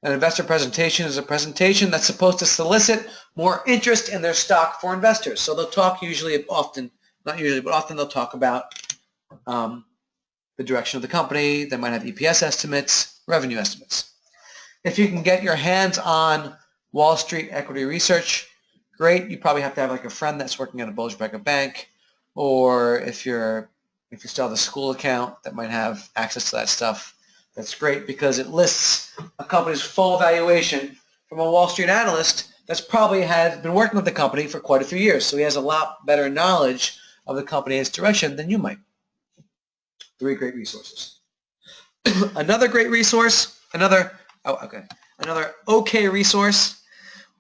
An investor presentation is a presentation that's supposed to solicit more interest in their stock for investors. So they'll talk often they'll talk about the direction of the company. They might have EPS estimates, revenue estimates. If you can get your hands on Wall Street equity research, great. You probably have to have like a friend that's working at a bulge bracket bank, or if you still have a school account that might have access to that stuff, that's great, because it lists a company's full valuation from a Wall Street analyst that's probably has been working with the company for quite a few years. So he has a lot better knowledge of the company and its direction than you might. 3 great resources. Another great resource, another okay resource,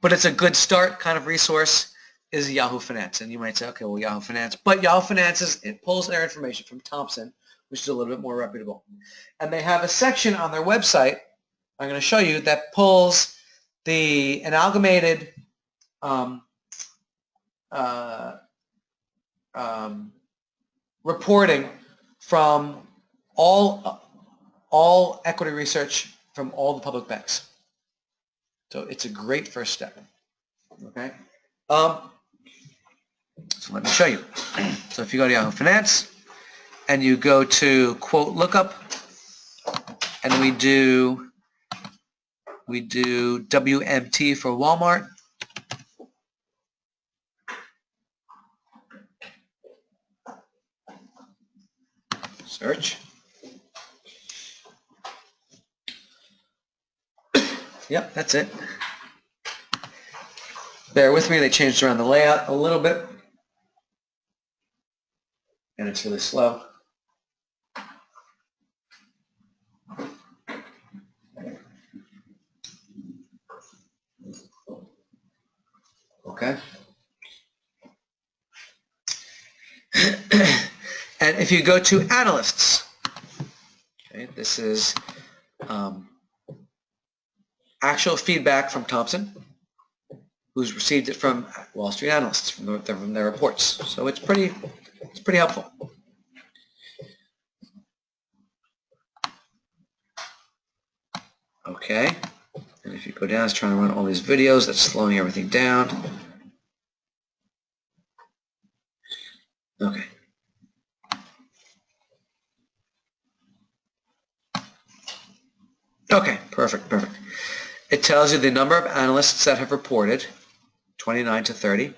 but it's a good start kind of resource, is Yahoo Finance. And you might say, okay, well, Yahoo Finance. But Yahoo Finance it pulls their information from Thomson, which is a little bit more reputable. And they have a section on their website, I'm going to show you, that pulls an amalgamated reporting from all equity research from all the public banks. So it's a great first step. Okay. So let me show you. So if you go to Yahoo Finance and you go to quote lookup, and we do WMT for Walmart. Search. Yep, that's it. Bear with me, they changed around the layout a little bit, and it's really slow. Okay. And if you go to analysts, okay, this is actual feedback from Thomson, who's received it from Wall Street analysts from their reports. So it's pretty helpful. Okay. And if you go down, it's trying to run all these videos. That's slowing everything down. Okay. Okay, perfect. It tells you the number of analysts that have reported, 29 to 30,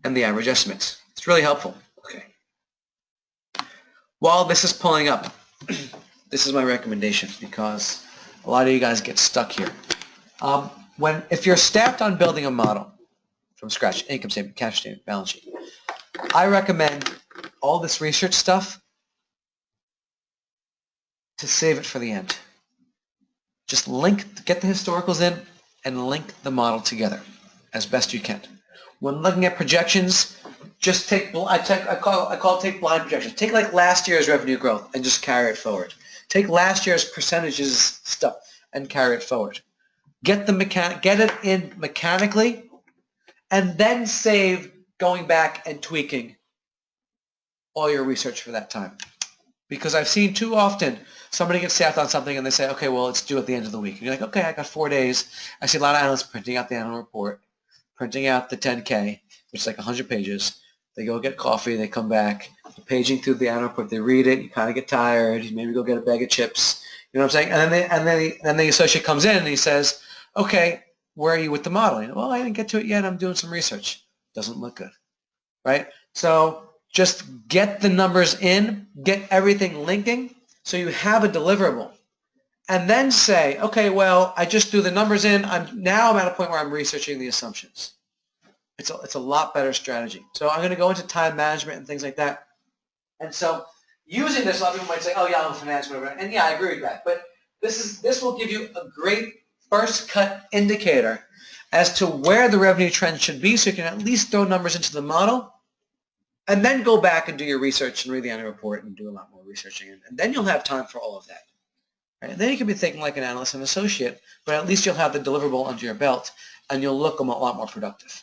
and the average estimates. It's really helpful. Okay. While this is pulling up, this is my recommendation, because a lot of you guys get stuck here. If you're staffed on building a model from scratch, income statement, cash statement, balance sheet, I recommend all this research stuff to save it for the end. Just get the historicals in and link the model together as best you can. When looking at projections, just take blind projections. Take like last year's revenue growth and just carry it forward. Take last year's percentages stuff and carry it forward. Get it in mechanically, and then save going back and tweaking all your research for that time. Because I've seen too often somebody gets staffed on something and they say, okay, well, it's due at the end of the week. And you're like, okay, I got 4 days. I see a lot of analysts printing out the annual report. printing out the 10K, which is like 100 pages. They go get coffee, they come back, they're paging through the annual report, they read it, you kind of get tired, you maybe go get a bag of chips, you know what I'm saying? And then the associate comes in and he says, okay, where are you with the modeling? Well, I didn't get to it yet, I'm doing some research. Doesn't look good, right? So just get the numbers in, get everything linking, so you have a deliverable. And then say, okay, well, I just threw the numbers in, now I'm at a point where I'm researching the assumptions. It's a lot better strategy. So I'm going to go into time management and things like that. And so using this, a lot of people might say, oh, Yahoo Finance, whatever. And yeah, I agree with that. But this will give you a great first cut indicator as to where the revenue trend should be, so you can at least throw numbers into the model and then go back and do your research and read the annual report and do a lot more researching. And then you'll have time for all of that. Right? And then you can be thinking like an analyst and associate, but at least you'll have the deliverable under your belt and you'll look a lot more productive.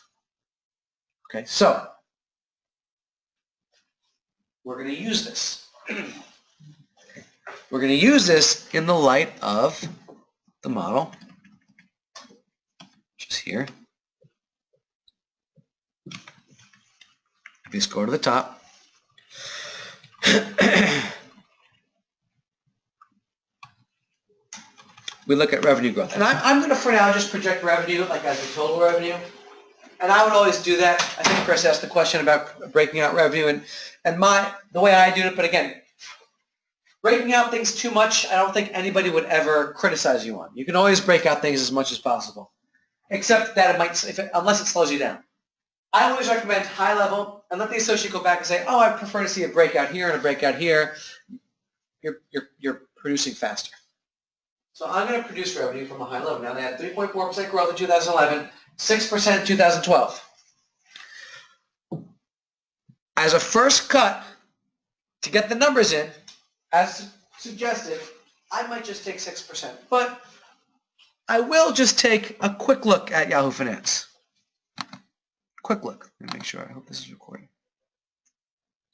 Okay, so we're going to use this. We're going to use this in the light of the model, which is here. Please go to the top. We look at revenue growth. And I'm going to, for now, just project revenue like as the total revenue. And I would always do that. I think Chris asked the question about breaking out revenue, and the way I do it, but again, breaking out things too much, I don't think anybody would ever criticize you on. You can always break out things as much as possible, except that it might, unless it slows you down. I always recommend high level, and let the associate go back and say, oh, I prefer to see a breakout here and a breakout here. You're producing faster. So I'm going to produce revenue from a high level. Now they had 3.4% growth in 2011, 6% in 2012. As a first cut, to get the numbers in, as suggested, I might just take 6%. But I will just take a quick look at Yahoo Finance. Quick look. Let me make sure. I hope this is recording.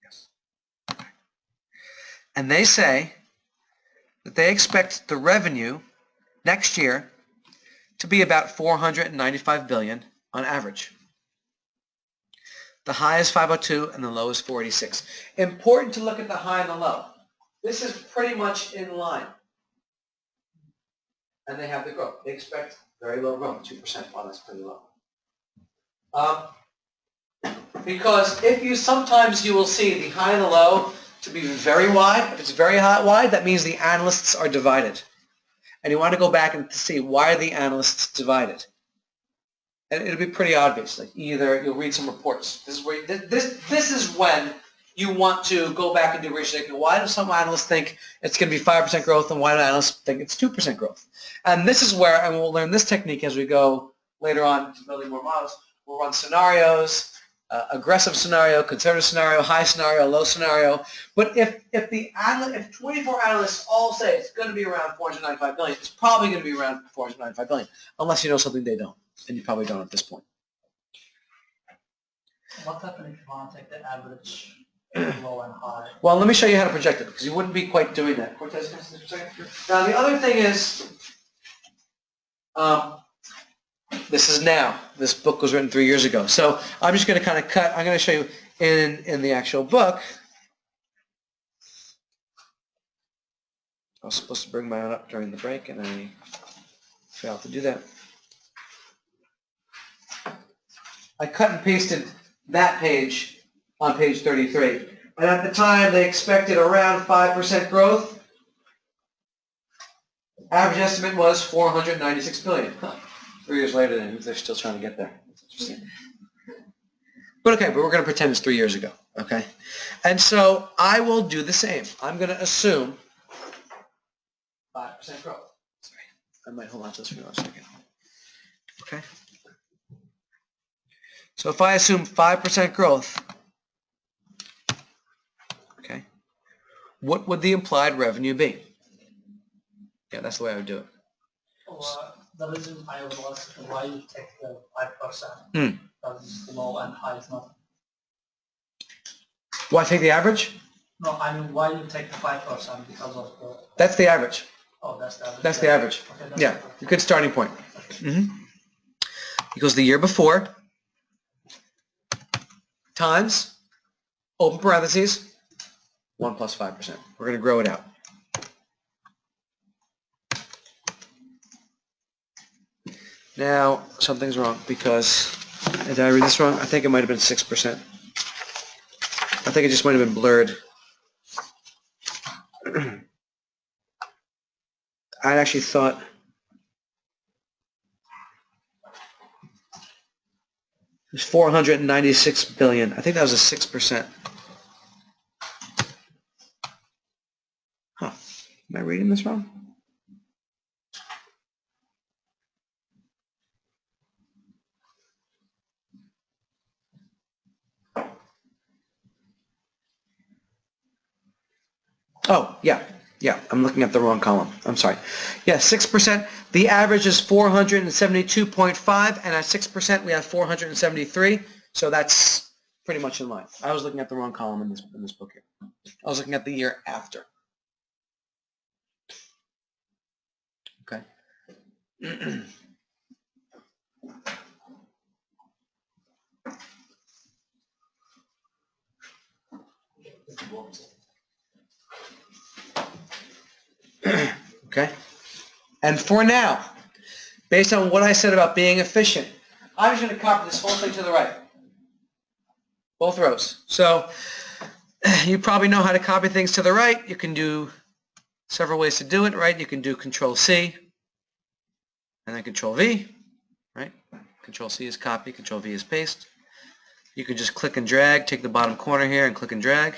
Yes. Okay. And they say that they expect the revenue next year to be about $495 billion on average. The high is 502 and the low is 486. Important to look at the high and the low. This is pretty much in line. And they have the growth. They expect very low growth, 2%. Wow, that's pretty low. Because sometimes you will see the high and the low to be very wide. If it's very wide, that means the analysts are divided. And you want to go back and see why are the analysts divided. And it'll be pretty obvious. Like either you'll read some reports. This is where this is when you want to go back and do research. Why do some analysts think it's going to be 5% growth, and why do analysts think it's 2% growth? And this is where, and we'll learn this technique as we go later on to building more models. We'll run scenarios. Aggressive scenario, conservative scenario, high scenario, low scenario. But if 24 analysts all say it's going to be around 495 billion, it's probably going to be around 495 billion, unless you know something they don't, and you probably don't at this point. What happens if you want to take the average low and high? Well, let me show you how to project it, because you wouldn't be quite doing that. Cortez, now the other thing is, this is now. This book was written 3 years ago. So I'm just going to kind of cut. I'm going to show you in the actual book. I was supposed to bring mine up during the break, and I failed to do that. I cut and pasted that page on page 33. And at the time, they expected around 5% growth. Average estimate was 496 billion. Huh. 3 years later, they're still trying to get there. That's interesting. But okay, but we're going to pretend it's 3 years ago, okay? And so I will do the same. I'm going to assume 5% growth. Sorry, I might hold on to this for 1 second. Okay? So if I assume 5% growth, okay, what would the implied revenue be? Yeah, that's the way I would do it. The reason I would ask why you take the 5%, because low and high is not. Why take the average? No, I mean why you take the 5% because of the. That's the average. Oh, that's the average. That's the average. Okay, that's a good starting point. Because the year before, times, open parentheses, 1 plus 5%. We're going to grow it out. Now, something's wrong because, did I read this wrong? I think it might have been 6%. I think it just might have been blurred. I actually thought it was 496 billion. I think that was a 6%. Huh. Am I reading this wrong? Oh, yeah, I'm looking at the wrong column. I'm sorry. Yeah, 6%. The average is 472.5, and at 6% we have 473. So that's pretty much in line. I was looking at the wrong column in this book here. I was looking at the year after. Okay. Okay. And for now, based on what I said about being efficient, I'm just going to copy this whole thing to the right. Both rows. So you probably know how to copy things to the right. You can do several ways to do it, right? You can do Control-C and then Control-V, right? Control-C is copy, Control-V is paste. You can just click and drag, take the bottom corner here and click and drag.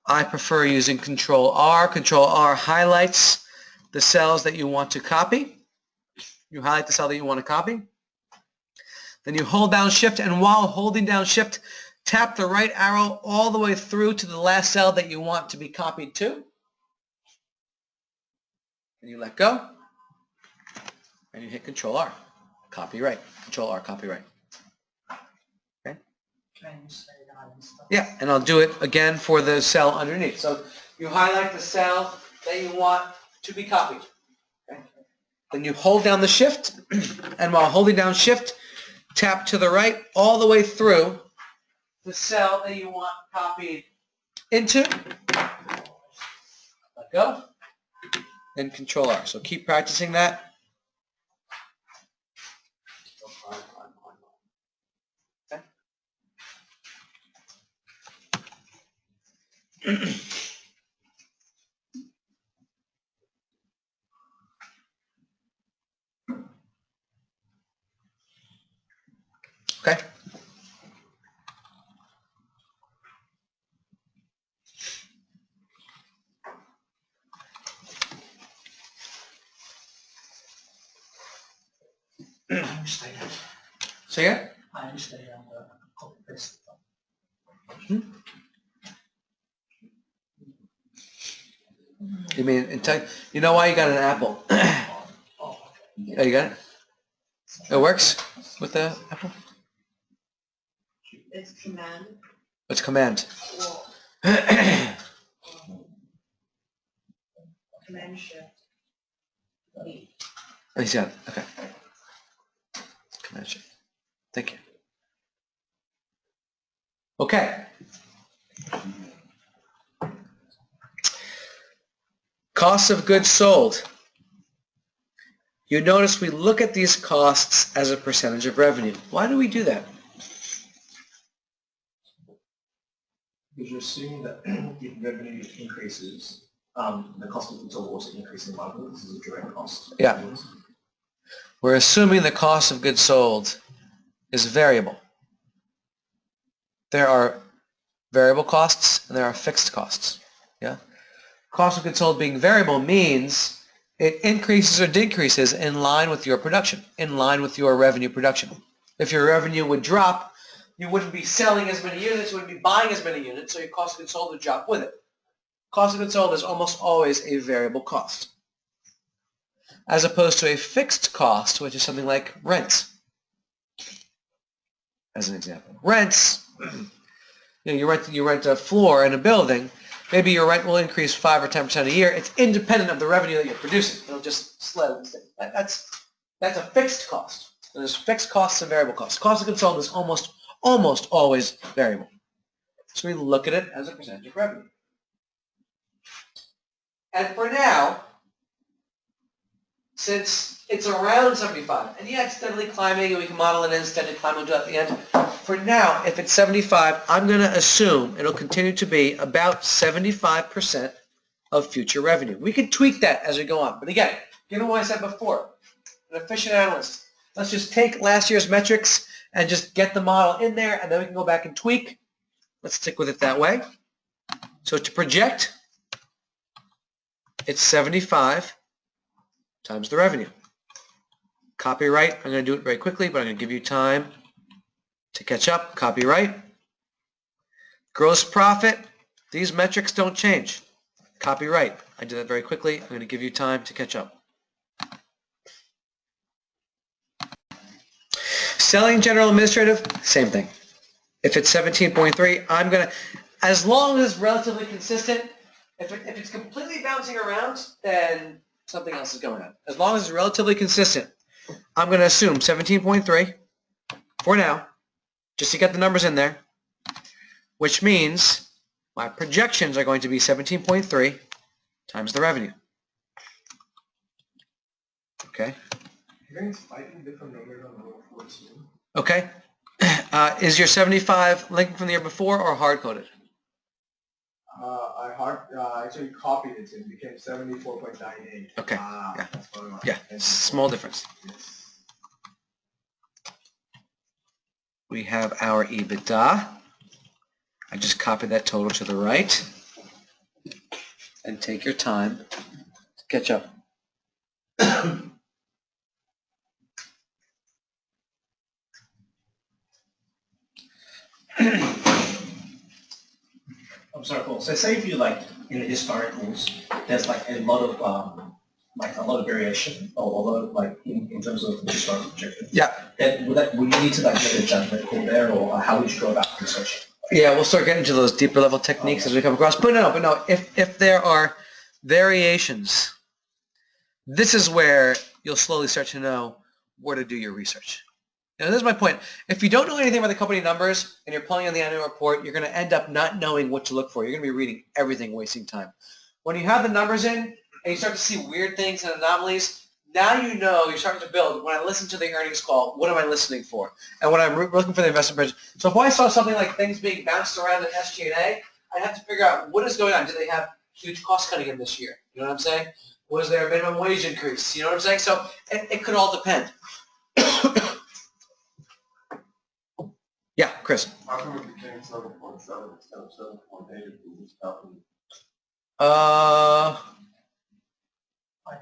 I prefer using Control-R. Control-R highlights the cells that you want to copy. You highlight the cell that you want to copy. Then you hold down Shift, and while holding down Shift, tap the right arrow all the way through to the last cell that you want to be copied to. And you let go. And you hit Control-R. Copy right. Control-R, copy right. Okay? Yeah, and I'll do it again for the cell underneath. So you highlight the cell that you want to be copied. Okay? Then you hold down the Shift, and while holding down Shift, tap to the right all the way through the cell that you want copied into. Let go. And Control-R. So keep practicing that. Okay. Okay. Say again? I understand the copy paste. You mean, you know why you got an apple? Oh, you got it? It works with the apple? It's command. What's command? Command shift. Oh, he's got it. Okay. Command shift. Thank you. Okay. Cost of goods sold. You notice we look at these costs as a percentage of revenue. Why do we do that? Because you're assuming that if revenue increases, the cost of goods sold will also increase in line with it. This is a direct cost. Yeah. We're assuming the cost of goods sold is variable. There are variable costs and there are fixed costs. Yeah. Cost of goods sold being variable means it increases or decreases in line with your production, in line with your revenue production. If your revenue would drop, you wouldn't be selling as many units, you wouldn't be buying as many units, so your cost of goods sold would drop with it. Cost of goods sold is almost always a variable cost, as opposed to a fixed cost, which is something like rent. As an example, rents. You rent a floor in a building. Maybe your rent will increase 5 or 10% a year. It's independent of the revenue that you're producing. It'll just sled. That's a fixed cost. There's fixed costs and variable costs. Cost of goods sold is almost almost always variable. So we look at it as a percentage of revenue. And for now, since it's around 75, and yeah, it's steadily climbing, and we can model it in, steadily climbing to at the end. For now, if it's 75, I'm going to assume it'll continue to be about 75% of future revenue. We can tweak that as we go on. But again, given what I said before, an efficient analyst, let's just take last year's metrics and just get the model in there, and then we can go back and tweak. Let's stick with it that way. So to project, it's 75 times the revenue. Copyright, I'm going to do it very quickly, but I'm going to give you time to catch up. Copyright. Gross profit, these metrics don't change. Copyright, I did that very quickly. I'm going to give you time to catch up. Selling general administrative, same thing. If it's 17.3, I'm going to, as long as it's relatively consistent, if it's completely bouncing around, then something else is going on. As long as it's relatively consistent, I'm going to assume 17.3 for now, just to get the numbers in there, which means my projections are going to be 17.3 times the revenue. Okay. You're getting slightly different numbers on row 14. Okay. Is your 75 linking from the year before or hard-coded? I actually copied it and it became 74.98. Okay. Yeah. That's what I want. Yeah, small difference. Yes. We have our EBITDA. I just copied that total to the right. And take your time to catch up. I'm sorry, Paul. So say if you like in the historicals, there's like a lot of variation or a lot of like in terms of historical projections. Yeah. Then would you need to like make a judgment call there, or how would you go about researching? Yeah, we'll start getting into those deeper level techniques as we come across. But no, if there are variations, this is where you'll slowly start to know where to do your research. Now, this is my point. If you don't know anything about the company numbers and you're pulling in the annual report, you're going to end up not knowing what to look for. You're going to be reading everything, wasting time. When you have the numbers in and you start to see weird things and anomalies, now you know you're starting to build. When I listen to the earnings call, what am I listening for? And when I'm looking for the investment bridge. So if I saw something like things being bounced around in SG&A, I'd have to figure out what is going on. Do they have huge cost cutting in this year? You know what I'm saying? Was there a minimum wage increase? You know what I'm saying? So it could all depend. Yeah, Chris. How come it became 7.7 instead of 7.8 if we just calculated? I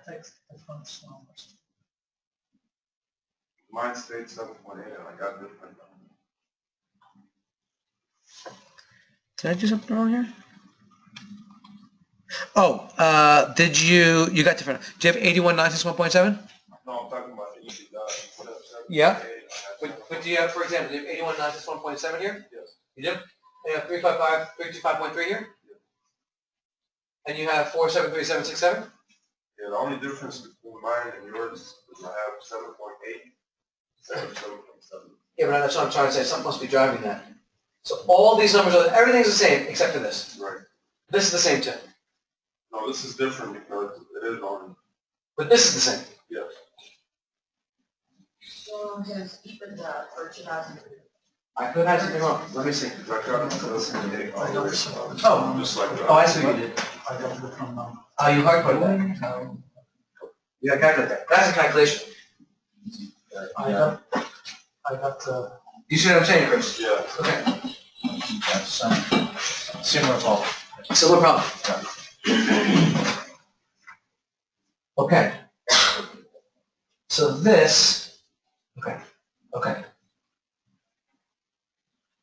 take different numbers. Mine stayed 7.8 and I got different. Did I do something wrong here? Oh, did you got different. Do you have 81.9 since 1.7? No, I'm talking about the EBITDA. Instead of 7.8, Yeah. I had But do you have, for example, do you have 81.9 since 1.7 here? Yes. You do? And you have 325.3 here? And you have 473.767? Yeah, the only difference between mine and yours is I have 7.8 instead of 7.7. Yeah, but that's what I'm trying to say. Something must be driving that. So all these numbers, everything's the same except for this. Right. This is the same too. No, this is different because it is on. But this is the same. Yes. So his EBITDA for 2000. I could have something wrong. Let me see. I got it 7.8. Oh. Just like that. Oh, I see what you did. I got a different number. Oh, you hard-coded that. You got calculated that. That's a calculation. I got You see what I'm saying, Chris? Yeah. Okay. Similar problem. Similar problem. Okay. So this, okay.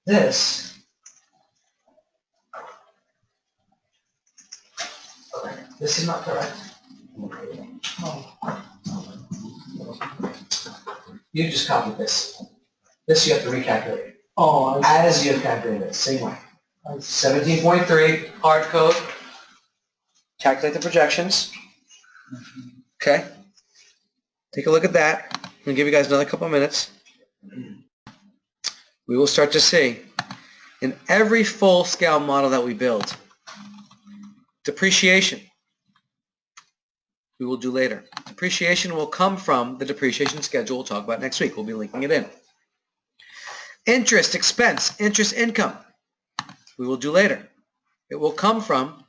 This, okay, this is not correct. You just copied this. This you have to recalculate. Oh, As you have calculated it, same way. 17.3, hard code. Calculate the projections. Okay. Take a look at that. I'm going to give you guys another couple of minutes. we will start to see in every full-scale model that we build, depreciation we will do later. Depreciation will come from the depreciation schedule we'll talk about next week. We'll be linking it in. Interest expense, interest income, we will do later. It will come from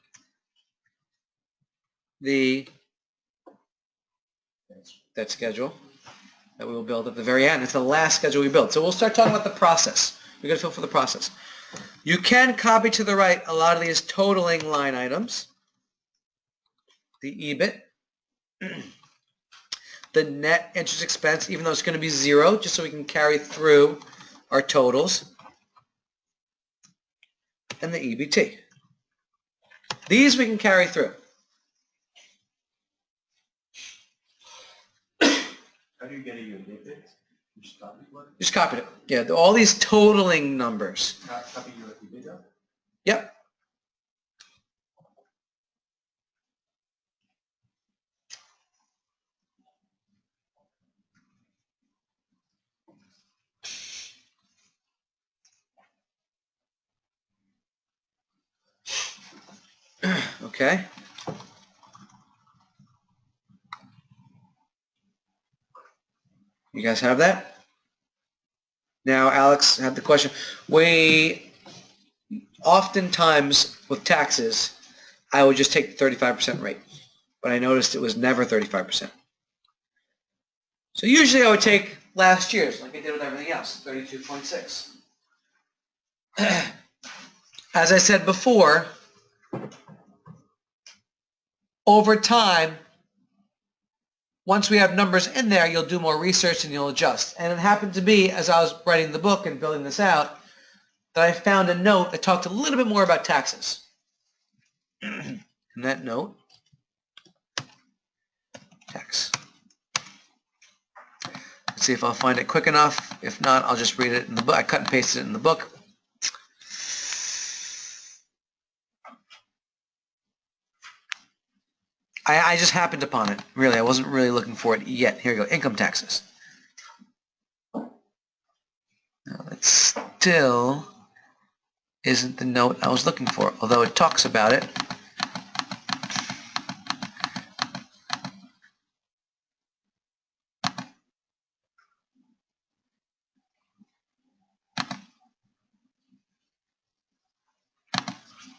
the debt schedule that we will build at the very end. It's the last schedule we build. So we'll start talking about the process. We're going to feel for the process. You can copy to the right a lot of these totaling line items. The EBIT, the net interest expense, even though it's going to be zero, just so we can carry through our totals, and the EBT. These we can carry through. How do you get your EBIT? You just copy one? Just copied it. Yeah, all these totaling numbers. Copy your EBITDA? Yep. Okay. You guys have that? Now, Alex had the question. We oftentimes with taxes, I would just take the 35% rate, but I noticed it was never 35%. So usually I would take last year's, like I did with everything else, 32.6. As I said before, over time, once we have numbers in there, you'll do more research and you'll adjust. And it happened to be, as I was writing the book and building this out, that I found a note that talked a little bit more about taxes. In that note, tax. Let's see if I'll find it quick enough. If not, I'll just read it in the book. I cut and pasted it in the book. I just happened upon it. Really, I wasn't really looking for it yet. Here we go. Income taxes. Now, that still isn't the note I was looking for, although it talks about it.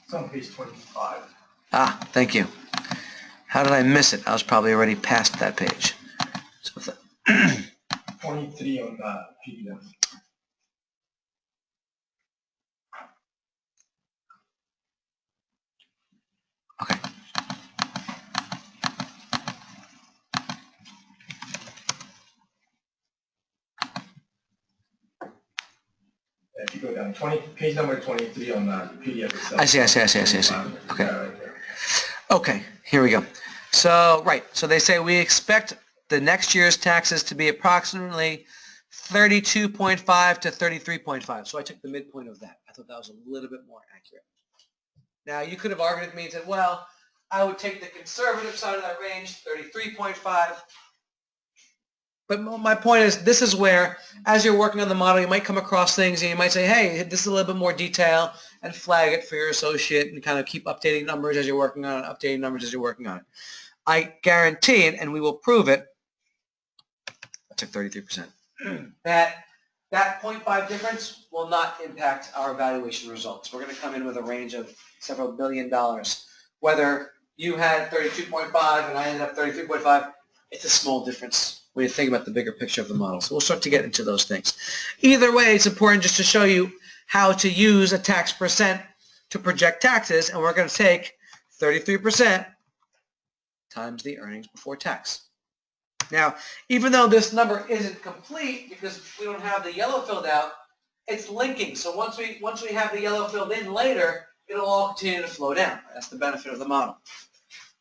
It's on page 25. Ah, thank you. How did I miss it? I was probably already past that page. So 23 on the PDF. okay. If you go down, page number 23 on the PDF itself. I see. Okay. Right there. Okay, here we go. So, right, so they say we expect the next year's taxes to be approximately 32.5 to 33.5. So I took the midpoint of that. I thought that was a little bit more accurate. Now, you could have argued with me and said, well, I would take the conservative side of that range, 33.5. But my point is, this is where, as you're working on the model, you might come across things and you might say, hey, this is a little bit more detail, and flag it for your associate and kind of keep updating numbers as you're working on it, I guarantee it, and we will prove it, I took 33%, that 0.5 difference will not impact our evaluation results. We're going to come in with a range of several $1 billion. Whether you had 32.5 and I ended up 33.5, it's a small difference when you think about the bigger picture of the model. So we'll start to get into those things. Either way, it's important just to show you how to use a tax percent to project taxes, and we're going to take 33% times the earnings before tax. Now, even though this number isn't complete because we don't have the yellow filled out, it's linking. So once we have the yellow filled in later, it'll all continue to flow down. That's the benefit of the model.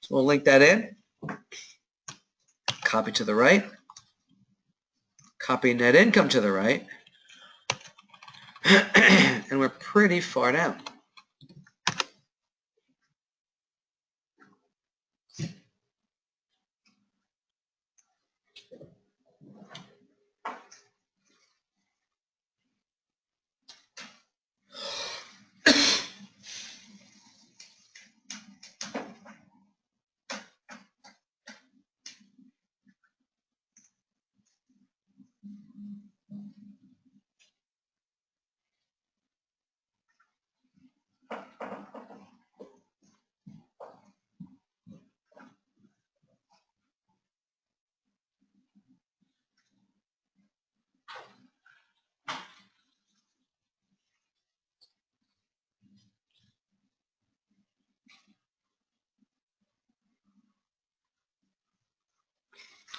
So we'll link that in. Copy to the right. Copy net income to the right. And we're pretty far down.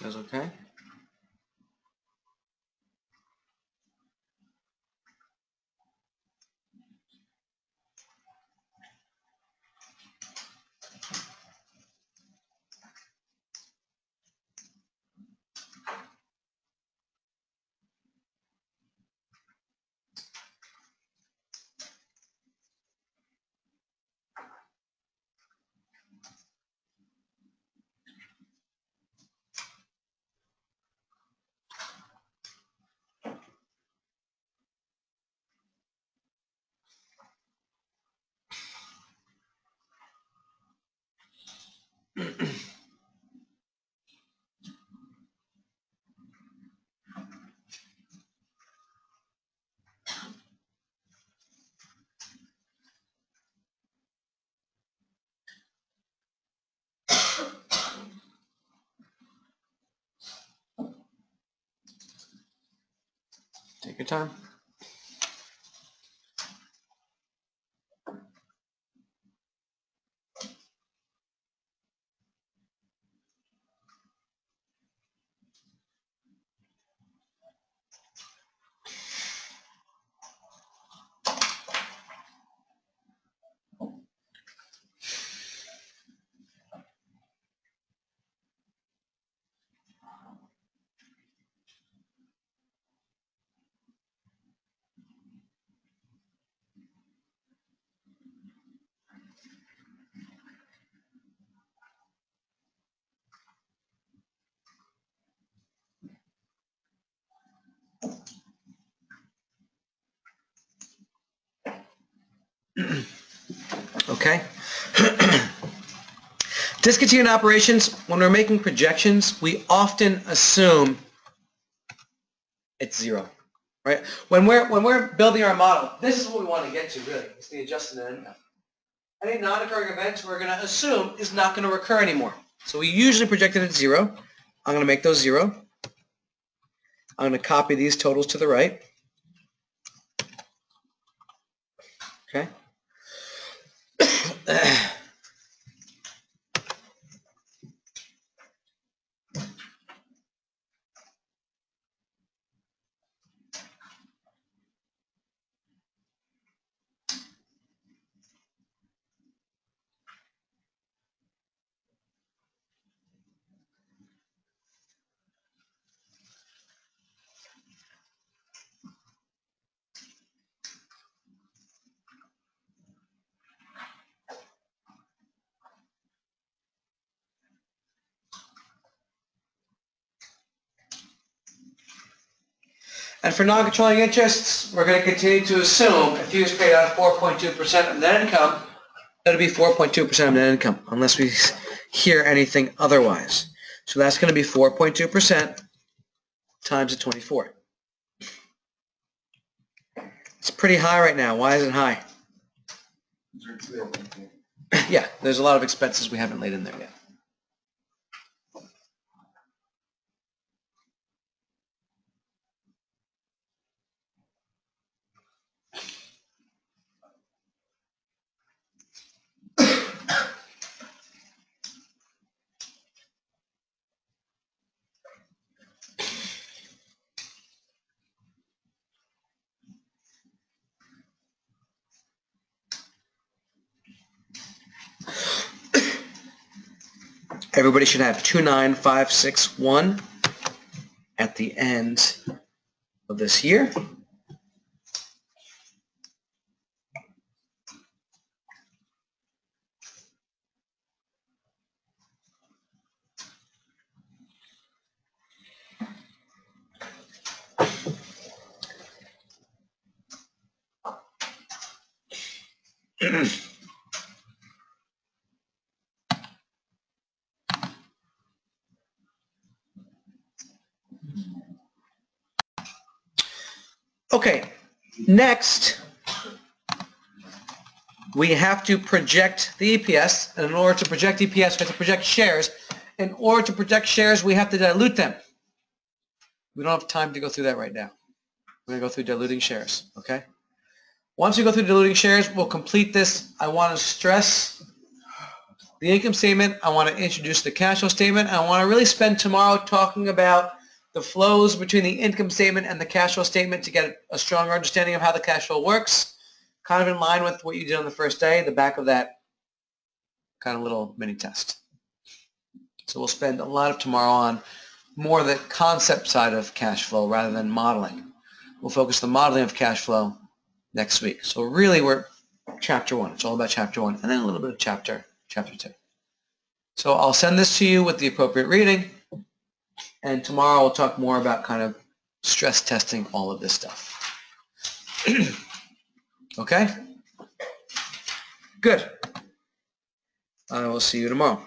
That's okay. Take your time. Okay. Discontinued operations, when we're making projections, we often assume it's zero, right? When we're building our model, this is what we want to get to really, it's the adjusted net income. Any non-occurring events we're going to assume is not going to recur anymore. So we usually project it at zero. I'm going to make those zero. I'm going to copy these totals to the right. Okay. And for non-controlling interests, we're going to continue to assume if he was paid out 4.2% of net income, that'll be 4.2% of net income, unless we hear anything otherwise. So that's going to be 4.2% times the 24. It's pretty high right now. Why is it high? Yeah, there's a lot of expenses we haven't laid in there yet. Everybody should have 29561 at the end of this year. Okay, next, we have to project the EPS, and in order to project EPS, we have to project shares. In order to project shares, we have to dilute them. We don't have time to go through that right now. We're going to go through diluting shares, okay? Once we go through diluting shares, we'll complete this. I want to stress the income statement. I want to introduce the cash flow statement. I want to really spend tomorrow talking about the flows between the income statement and the cash flow statement to get a stronger understanding of how the cash flow works, kind of in line with what you did on the first day, the back of that kind of little mini test. So we'll spend a lot of tomorrow on more the concept side of cash flow rather than modeling. We'll focus on the modeling of cash flow next week. So really we're chapter 1. It's all about chapter 1 and then a little bit of chapter 2. So I'll send this to you with the appropriate reading, and tomorrow we'll talk more about kind of stress testing all of this stuff. Okay? Good. I will see you tomorrow.